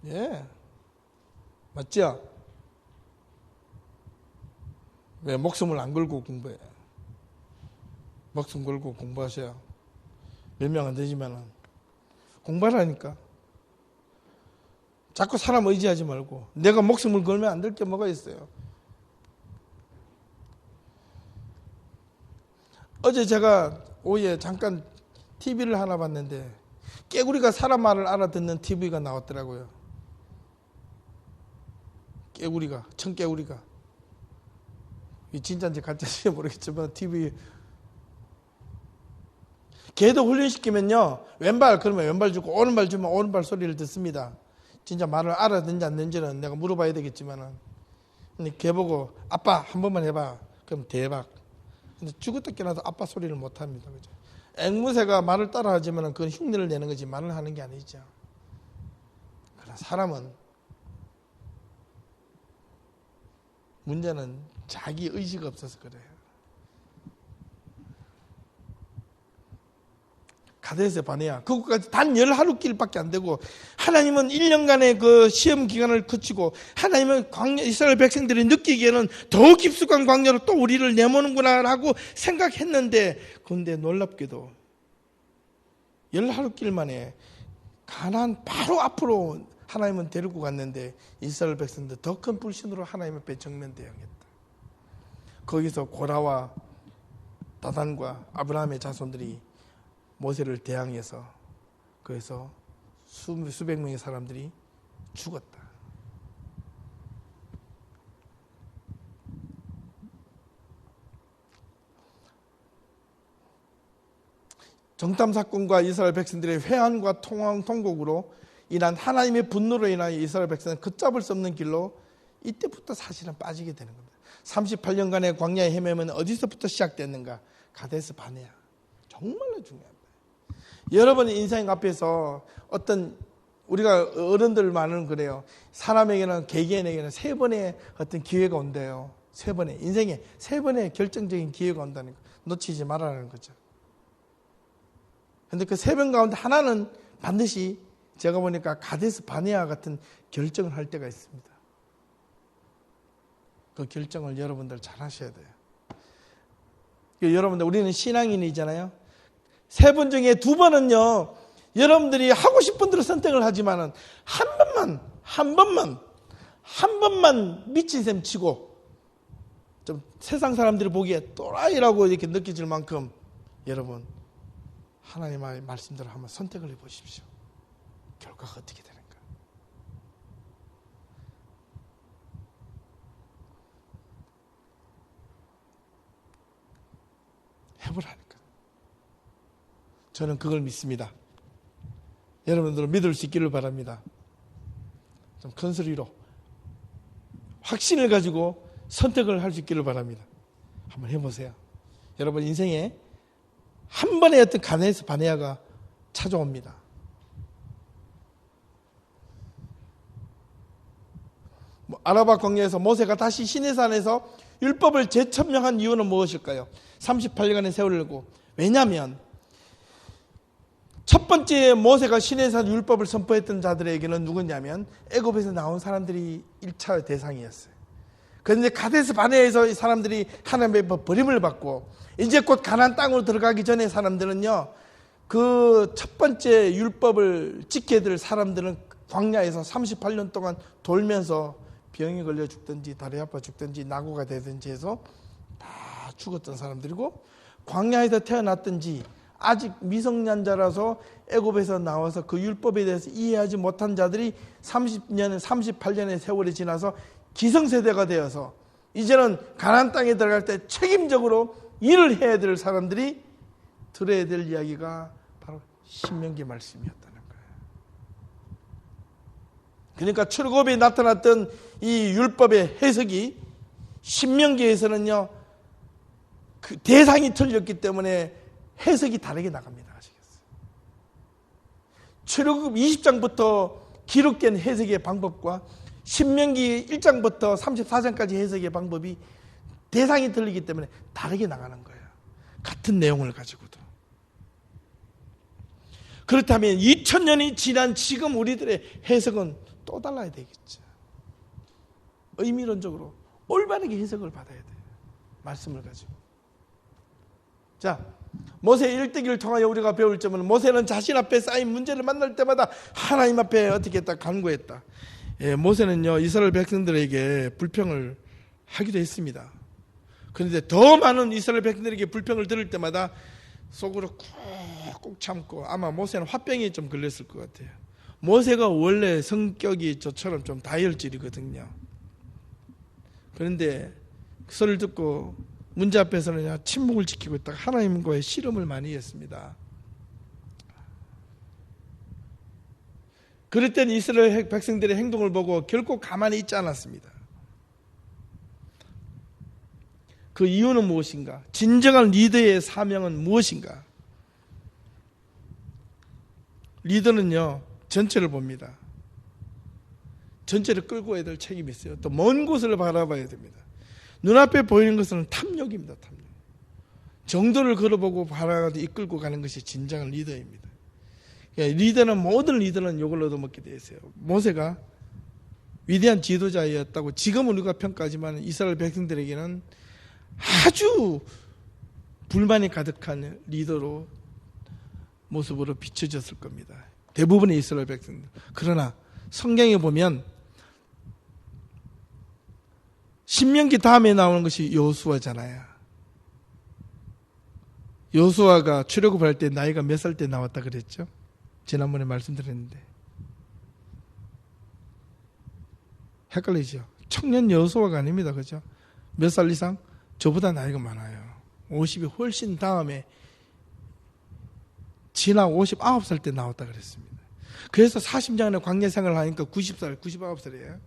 예, 맞죠? 왜 목숨을 안 걸고 공부해? 목숨 걸고 공부하셔야 몇 명 안 되지만은 공부하라니까. 자꾸 사람 의지하지 말고 내가 목숨을 걸면 안 될 게 뭐가 있어요. 어제 제가 오후에 잠깐 TV를 하나 봤는데 깨구리가 사람 말을 알아듣는 TV가 나왔더라고요. 깨구리가, 청깨구리가. 진짜인지 가짜인지 모르겠지만 TV 개도 훈련시키면요 왼발 그러면 왼발 주고 오른발 주면 오른발 소리를 듣습니다. 진짜 말을 알아듣는지 안 듣는지는 내가 물어봐야 되겠지만은 근데 개 보고 아빠 한 번만 해봐 그럼 대박. 근데 죽었다 깨어나도 아빠 소리를 못 합니다. 그죠? 앵무새가 말을 따라하지만은 그건 흉내를 내는 거지 말을 하는 게 아니죠. 그러나 사람은 문제는 자기 의지가 없어서 그래요. 가데스 바네아 그곳까지 단 11길밖에 안 되고 하나님은 1년간의 그 시험 기간을 거치고 하나님은 이스라엘 백성들이 느끼기에는 더 깊숙한 광야로 또 우리를 내모는구나 라고 생각했는데 그런데 놀랍게도 11길 만에 가나안 바로 앞으로 하나님은 데리고 갔는데 이스라엘 백성들 더 큰 불신으로 하나님 앞에 정면 대응했다. 거기서 고라와 다단과 아브라함의 자손들이 모세를 대항해서 그래서 수백 명의 사람들이 죽었다. 정탐 사건과 이스라엘 백성들의 회한과 통곡으로 인한 하나님의 분노로 인하여 이스라엘 백성은 걷잡을 수 없는 길로 이때부터 사실은 빠지게 되는 겁니다. 38년간의 광야의 헤매는 어디서부터 시작됐는가? 가데스 바네아. 정말로 중요합니다. 여러분의 인생 앞에서 어떤 우리가 어른들 말은 그래요. 사람에게는 개개인에게는 3번의 어떤 기회가 온대요. 3번의 인생에 3번의 결정적인 기회가 온다는 거 놓치지 말라는 거죠. 그런데 그 3번 가운데 하나는 반드시 제가 보니까 가데스 바네아 같은 결정을 할 때가 있습니다. 그 결정을 여러분들 잘 하셔야 돼요. 여러분들 우리는 신앙인이잖아요. 3번 중에 2번은요 여러분들이 하고 싶은 대로 선택을 하지만은 한 번만 미친 셈 치고 좀 세상 사람들이 보기에 또라이라고 이렇게 느껴질 만큼 여러분 하나님의 말씀대로 한번 선택을 해보십시오. 결과가 어떻게 되는가? 해보라니까. 저는 그걸 믿습니다. 여러분들은 믿을 수 있기를 바랍니다. 좀 큰 소리로 확신을 가지고 선택을 할 수 있기를 바랍니다. 한번 해보세요. 여러분 인생에 한 번의 어떤 가나에서 바네아가 찾아옵니다. 아라바 광야에서 모세가 다시 시내산에서 율법을 재천명한 이유는 무엇일까요? 38년간의 세월을 두고. 왜냐하면 첫 번째 모세가 시내산 율법을 선포했던 자들에게는 누구냐면 애굽에서 나온 사람들이 1차 대상이었어요. 그런데 가데스 바네아에서 이 사람들이 하나님의 버림을 받고 이제 곧 가나안 땅으로 들어가기 전에 사람들은요, 그 첫 번째 율법을 지켜야 될 사람들은 광야에서 38년 동안 돌면서 병이 걸려 죽든지 다리 아파 죽든지 낙오가 되든지 해서 다 죽었던 사람들이고, 광야에서 태어났든지 아직 미성년자라서 애굽에서 나와서 그 율법에 대해서 이해하지 못한 자들이 38년의 세월이 지나서 기성세대가 되어서 이제는 가나안 땅에 들어갈 때 책임적으로 일을 해야 될 사람들이 들어야 될 이야기가 바로 신명기 말씀이었다는 거예요. 그러니까 출애굽에 나타났던 이 율법의 해석이 신명기에서는요, 그 대상이 틀렸기 때문에 해석이 다르게 나갑니다. 아시겠어요? 출애굽 20장부터 기록된 해석의 방법과 신명기 1장부터 34장까지 해석의 방법이 대상이 틀리기 때문에 다르게 나가는 거예요. 같은 내용을 가지고도. 그렇다면 2000년이 지난 지금 우리들의 해석은 또 달라야 되겠죠. 의미론적으로 올바르게 해석을 받아야 돼요. 말씀을 가지고. 자, 모세의 일대기를 통하여 우리가 배울 점은, 모세는 자신 앞에 쌓인 문제를 만날 때마다 하나님 앞에 어떻게 했다? 간구했다. 모세는요, 이스라엘 백성들에게 불평을 하기도 했습니다. 그런데 더 많은 이스라엘 백성들에게 불평을 들을 때마다 속으로 꾹꾹 참고, 아마 모세는 화병이 좀 걸렸을 것 같아요. 모세가 원래 성격이 저처럼 좀 다혈질이거든요. 그런데 그 소리를 듣고 문제 앞에서는 침묵을 지키고 있다가 하나님과의 씨름을 많이 했습니다. 그럴 땐 이스라엘 백성들의 행동을 보고 결코 가만히 있지 않았습니다. 그 이유는 무엇인가? 진정한 리더의 사명은 무엇인가? 리더는요, 전체를 봅니다. 전체를 끌고 가야 될 책임이 있어요. 또 먼 곳을 바라봐야 됩니다. 눈앞에 보이는 것은 탐욕입니다. 탐욕. 정도를 걸어보고 바라가지고 이끌고 가는 것이 진정한 리더입니다. 리더는, 모든 리더는 욕을 얻어먹게 되어 있어요. 모세가 위대한 지도자였다고 지금 우리가 평가하지만 이스라엘 백성들에게는 아주 불만이 가득한 리더로 모습으로 비춰졌을 겁니다. 대부분의 이스라엘 백성들. 그러나 성경에 보면 신명기 다음에 나오는 것이 여호수아잖아요. 여호수아가 출애굽할 때 나이가 몇 살 때 나왔다 그랬죠? 지난번에 말씀드렸는데 헷갈리죠? 청년 여호수아가 아닙니다. 그죠? 몇 살 이상? 저보다 나이가 많아요. 50이 훨씬 다음에 지나 59살 때 나왔다 그랬습니다. 그래서 40년의 광야 생활을 하니까 90살, 99살이에요.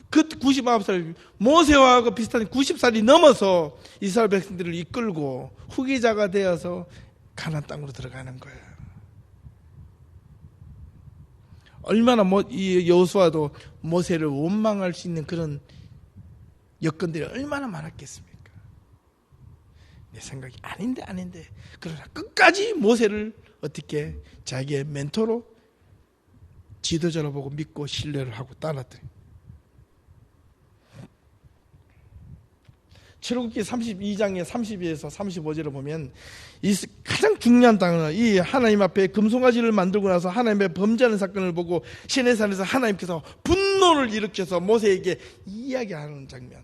그 99살, 모세와 비슷한 90살이 넘어서 이스라엘 백성들을 이끌고 후계자가 되어서 가나안 땅으로 들어가는 거예요. 얼마나 이 여호수아도 모세를 원망할 수 있는 그런 여건들이 얼마나 많았겠습니까? 내 생각이 아닌데 그러나 끝까지 모세를 어떻게 자기의 멘토로 지도자로 보고 믿고 신뢰를 하고 따랐더니 출애굽기 32장의 32에서 35절을 보면 이 가장 중요한 단어는 이 하나님 앞에 금송아지를 만들고 나서 하나님의 범죄하는 사건을 보고 시내산에서 하나님께서 분노를 일으켜서 모세에게 이야기하는 장면.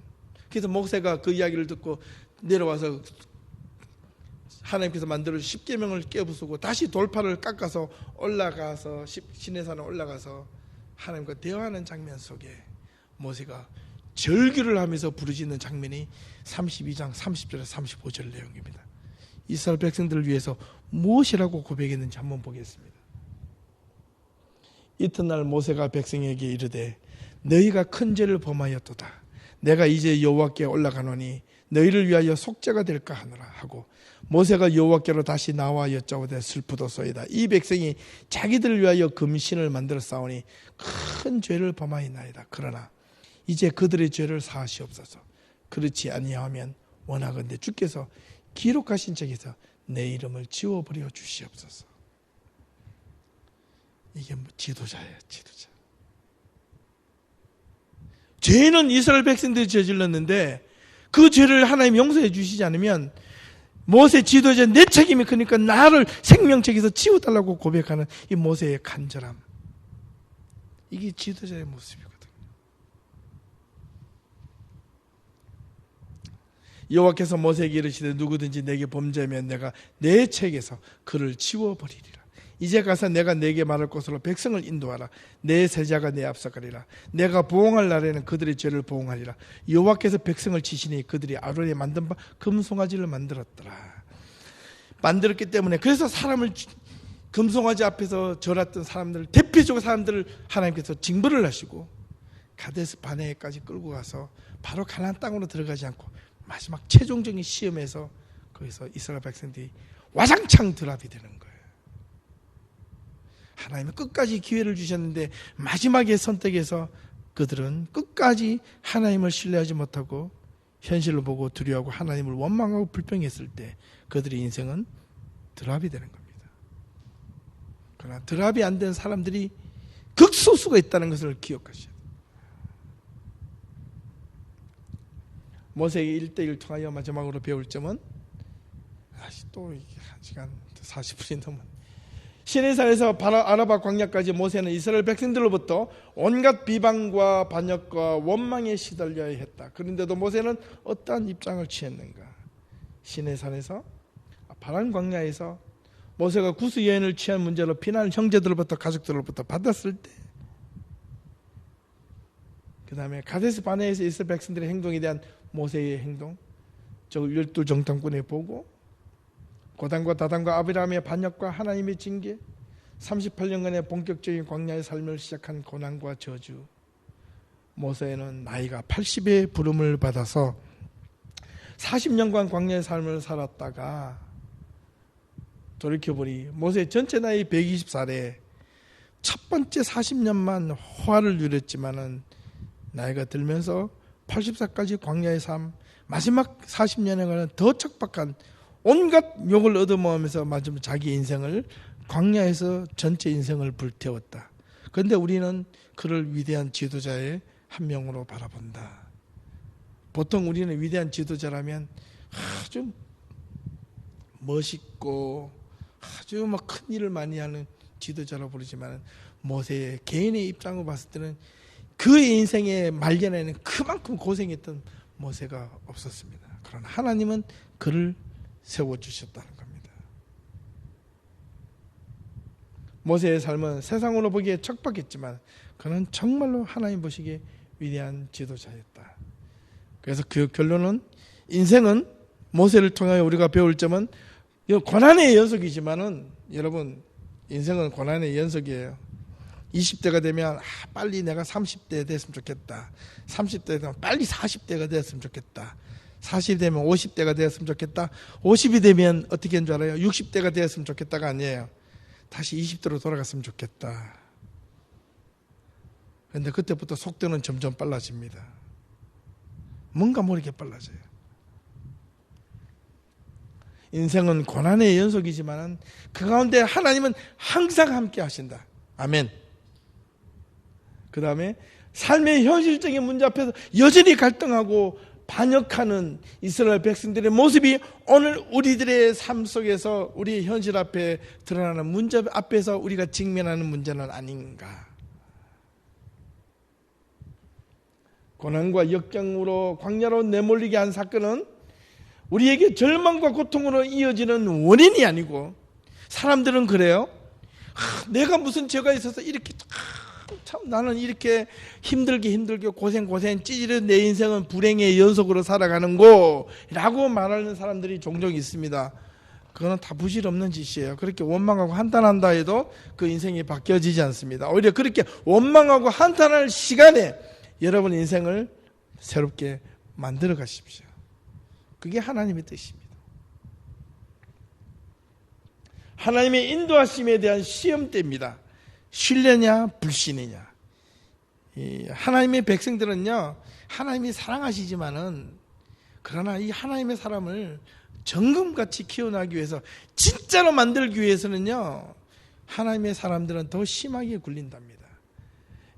그래서 모세가 그 이야기를 듣고 내려와서 하나님께서 만들어 십계명을 깨부수고 다시 돌파를 깎아서 올라가서 시내산에 올라가서 하나님과 대화하는 장면 속에 모세가 절규를 하면서 부르짖는 장면이 32장 30절에서 35절 내용입니다. 이스라엘 백성들을 위해서 무엇이라고 고백했는지 한번 보겠습니다. 이튿날 모세가 백성에게 이르되 너희가 큰 죄를 범하였도다. 내가 이제 여호와께 올라가노니 너희를 위하여 속죄가 될까 하노라 하고 모세가 여호와께로 다시 나와 여짜오되 슬프도소이다. 이 백성이 자기들을 위하여 금신을 만들어 싸우니 큰 죄를 범하였나이다. 그러나 이제 그들의 죄를 사하시옵소서. 그렇지 아니하면 원하건대 주께서 기록하신 책에서 내 이름을 지워버려 주시옵소서. 이게 지도자예요, 지도자. 죄는 이스라엘 백성들이 저질렀는데 그 죄를 하나님 용서해 주시지 않으면 모세 지도자 내 책임이 크니까 나를 생명책에서 지워달라고 고백하는 이 모세의 간절함. 이게 지도자의 모습이거든요. 여호와께서 모세에게 이르시되 누구든지 내게 범죄하면 내가 내 책에서 그를 지워버리리라. 이제 가서 내가 내게 말할 곳으로 백성을 인도하라. 내 세자가 내 앞서 가리라. 내가 보응할 날에는 그들의 죄를 보응하리라. 여호와께서 백성을 치시니 그들이 아론이 만든 바 금송아지를 만들었더라. 만들었기 때문에 그래서 사람을 금송아지 앞에서 절했던 사람들을 대표적으로 사람들을 하나님께서 징벌을 하시고 가데스 바네까지 끌고 가서 바로 가나안 땅으로 들어가지 않고 마지막 최종적인 시험에서 거기서 이스라엘 백성들이 와장창 드랍이 되는 거예요. 하나님은 끝까지 기회를 주셨는데 마지막에 선택해서 그들은 끝까지 하나님을 신뢰하지 못하고 현실을 보고 두려워하고 하나님을 원망하고 불평했을 때 그들의 인생은 드랍이 되는 겁니다. 그러나 드랍이 안 된 사람들이 극소수가 있다는 것을 기억하셔야 돼요. 모세에게 1대1 통하여 마지막으로 배울 점은 또 1시간 40분이 넘은 시내산에서 아라바 광야까지 모세는 이스라엘 백성들로부터 온갖 비방과 반역과 원망에 시달려야 했다. 그런데도 모세는 어떠한 입장을 취했는가? 시내산에서 바란 광야에서 모세가 구수 여인을 취한 문제로 비난을 형제들로부터 가족들로부터 받았을 때, 그 다음에 가데스 바네에서 이스라엘 백성들의 행동에 대한 모세의 행동, 저 12정탐꾼의 보고, 고단과 다단과 아비람의 반역과 하나님의 징계, 38년간의 본격적인 광야의 삶을 시작한 고난과 저주. 모세는 나이가 80의 부름을 받아서 40년간 광야의 삶을 살았다가 돌이켜보니 모세 전체 나이 120살에 첫 번째 40년만 호화를 누렸지만은 나이가 들면서 80살까지 광야의 삶, 마지막 40년에는 더 척박한 온갖 욕을 얻어먹으면서 마지막 자기 인생을 광야에서 전체 인생을 불태웠다. 그런데 우리는 그를 위대한 지도자의 한 명으로 바라본다. 보통 우리는 위대한 지도자라면 아주 멋있고 아주 막 큰 일을 많이 하는 지도자로 부르지만 모세의 개인의 입장으로 봤을 때는 그의 인생의 말년에는 그만큼 고생했던 모세가 없었습니다. 그러나 하나님은 그를 세워주셨다는 겁니다. 모세의 삶은 세상으로 보기에 척박했지만 그는 정말로 하나님 보시기에 위대한 지도자였다. 그래서 그 결론은 인생은 모세를 통하여 우리가 배울 점은 고난의 연속이지만은 여러분 인생은 고난의 연속이에요. 20대가 되면 빨리 내가 30대 됐으면 좋겠다. 30대 되면 빨리 40대가 됐으면 좋겠다. 40이 되면 50대가 되었으면 좋겠다. 50이 되면 어떻게 하는 줄 알아요? 60대가 되었으면 좋겠다가 아니에요. 다시 20대로 돌아갔으면 좋겠다. 그런데 그때부터 속도는 점점 빨라집니다. 뭔가 모르게 빨라져요. 인생은 고난의 연속이지만 그 가운데 하나님은 항상 함께 하신다. 아멘. 그 다음에 삶의 현실적인 문제 앞에서 여전히 갈등하고 반역하는 이스라엘 백성들의 모습이 오늘 우리들의 삶 속에서 우리의 현실 앞에 드러나는 문제 앞에서 우리가 직면하는 문제는 아닌가. 고난과 역경으로 광야로 내몰리게 한 사건은 우리에게 절망과 고통으로 이어지는 원인이 아니고, 사람들은 그래요. 내가 무슨 죄가 있어서 이렇게 참 나는 이렇게 힘들게 고생 찌질한 내 인생은 불행의 연속으로 살아가는 거 라고 말하는 사람들이 종종 있습니다. 그거는 다 부질없는 짓이에요. 그렇게 원망하고 한탄한다 해도 그 인생이 바뀌어지지 않습니다. 오히려 그렇게 원망하고 한탄할 시간에 여러분 인생을 새롭게 만들어 가십시오. 그게 하나님의 뜻입니다. 하나님의 인도하심에 대한 시험 때입니다. 신뢰냐 불신이냐. 하나님의 백성들은요, 하나님이 사랑하시지만은 그러나 이 하나님의 사람을 정금같이 키워나가기 위해서, 진짜로 만들기 위해서는요, 하나님의 사람들은 더 심하게 굴린답니다.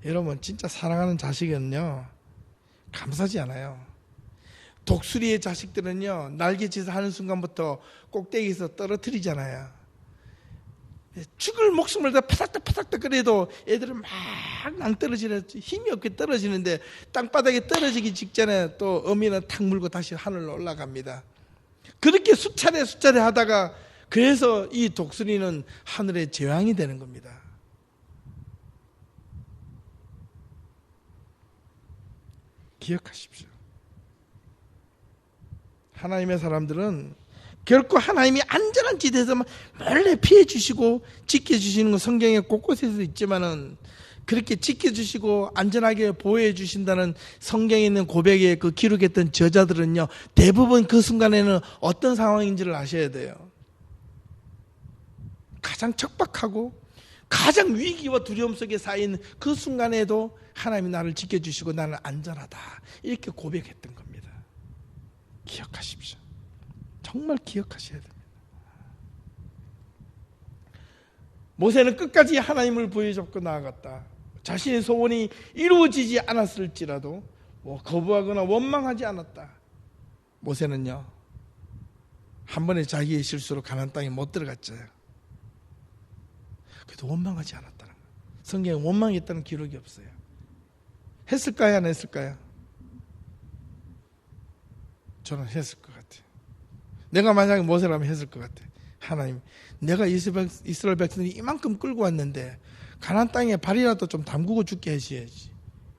여러분, 진짜 사랑하는 자식은요 감사하지 않아요. 독수리의 자식들은요, 날개짓을 하는 순간부터 꼭대기에서 떨어뜨리잖아요. 죽을 목숨을 다 파닥닥 그래도 애들은 막 낭떠러지는, 힘이 없게 떨어지는데 땅바닥에 떨어지기 직전에 또 어미는 탁 물고 다시 하늘로 올라갑니다. 그렇게 수차례 하다가, 그래서 이 독수리는 하늘의 제왕이 되는 겁니다. 기억하십시오. 하나님의 사람들은 결코 하나님이 안전한 지대에서 몰래 피해 주시고 지켜주시는 건 성경에 곳곳에서 있지만은, 그렇게 지켜주시고 안전하게 보호해 주신다는 성경에 있는 고백에 그 기록했던 저자들은요, 대부분 그 순간에는 어떤 상황인지를 아셔야 돼요. 가장 척박하고 가장 위기와 두려움 속에 쌓인 그 순간에도 하나님이 나를 지켜주시고 나는 안전하다, 이렇게 고백했던 겁니다. 기억하십시오. 정말 기억하셔야 됩니다. 모세는 끝까지 하나님을 부여잡고 나아갔다. 자신의 소원이 이루어지지 않았을지라도 거부하거나 원망하지 않았다. 모세는요, 한 번에 자기의 실수로 가나안 땅에 못 들어갔죠. 그래도 원망하지 않았다는 거예요. 성경에 원망했다는 기록이 없어요. 했을까요? 안 했을까요? 저는 했을 것 같아요. 내가 만약에 모세라면 했을 것 같아요. 하나님, 내가 이스라엘 백성들이 이만큼 끌고 왔는데 가나안 땅에 발이라도 좀 담그고 죽게 하셔야지.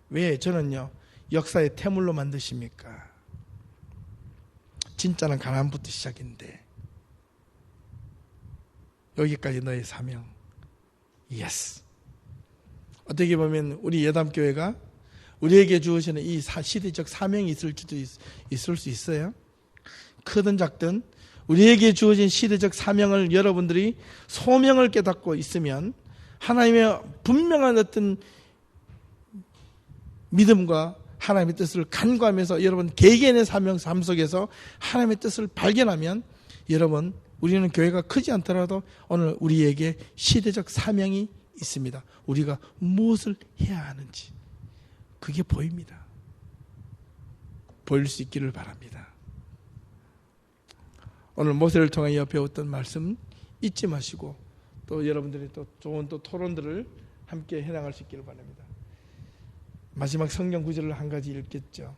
왜 저는요 역사의 태물로 만드십니까? 진짜는 가나안부터 시작인데 여기까지 너의 사명. 예스. 어떻게 보면 우리 예담교회가 우리에게 주어지는 이 시대적 사명이 있을 수 있어요. 크든 작든 우리에게 주어진 시대적 사명을 여러분들이 소명을 깨닫고 있으면 하나님의 분명한 어떤 믿음과 하나님의 뜻을 간구하면서 여러분 개개인의 사명 삶 속에서 하나님의 뜻을 발견하면 여러분 우리는 교회가 크지 않더라도 오늘 우리에게 시대적 사명이 있습니다. 우리가 무엇을 해야 하는지 그게 보입니다. 보일 수 있기를 바랍니다. 오늘 모세를 통하여 배웠던 말씀 잊지 마시고 또 여러분들이 또 좋은 또 토론들을 함께 해나갈 수 있기를 바랍니다. 마지막 성경 구절을 한 가지 읽겠죠.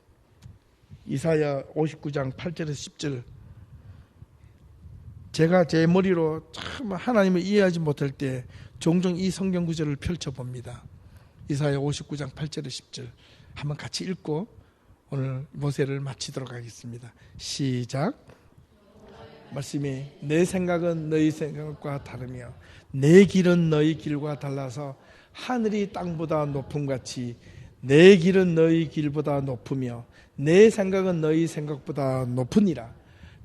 이사야 59장 8절에서 10절. 제가 제 머리로 참 하나님을 이해하지 못할 때 종종 이 성경 구절을 펼쳐봅니다. 이사야 59장 8절에서 10절 한번 같이 읽고 오늘 모세를 마치도록 하겠습니다. 시작. 말씀이 내 생각은 너희 생각과 다르며 내 길은 너희 길과 달라서 하늘이 땅보다 높음같이 내 길은 너희 길보다 높으며 내 생각은 너희 생각보다 높으니라.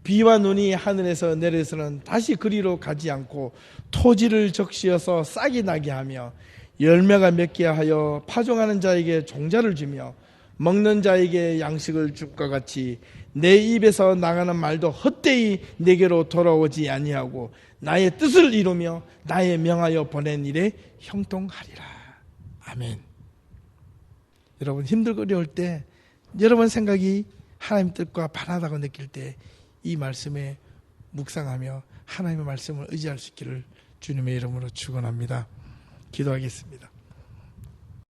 비와 눈이 하늘에서 내려서는 다시 그리로 가지 않고 토지를 적시어서 싹이 나게 하며 열매가 맺게 하여 파종하는 자에게 종자를 주며 먹는 자에게 양식을 줄 것 같이 내 입에서 나가는 말도 헛되이 내게로 돌아오지 아니하고 나의 뜻을 이루며 나의 명하여 보낸 일에 형통하리라. 아멘. 여러분 힘들고 어려울 때 여러분 생각이 하나님 뜻과 반하다고 느낄 때 이 말씀에 묵상하며 하나님의 말씀을 의지할 수 있기를 주님의 이름으로 축원합니다. 기도하겠습니다.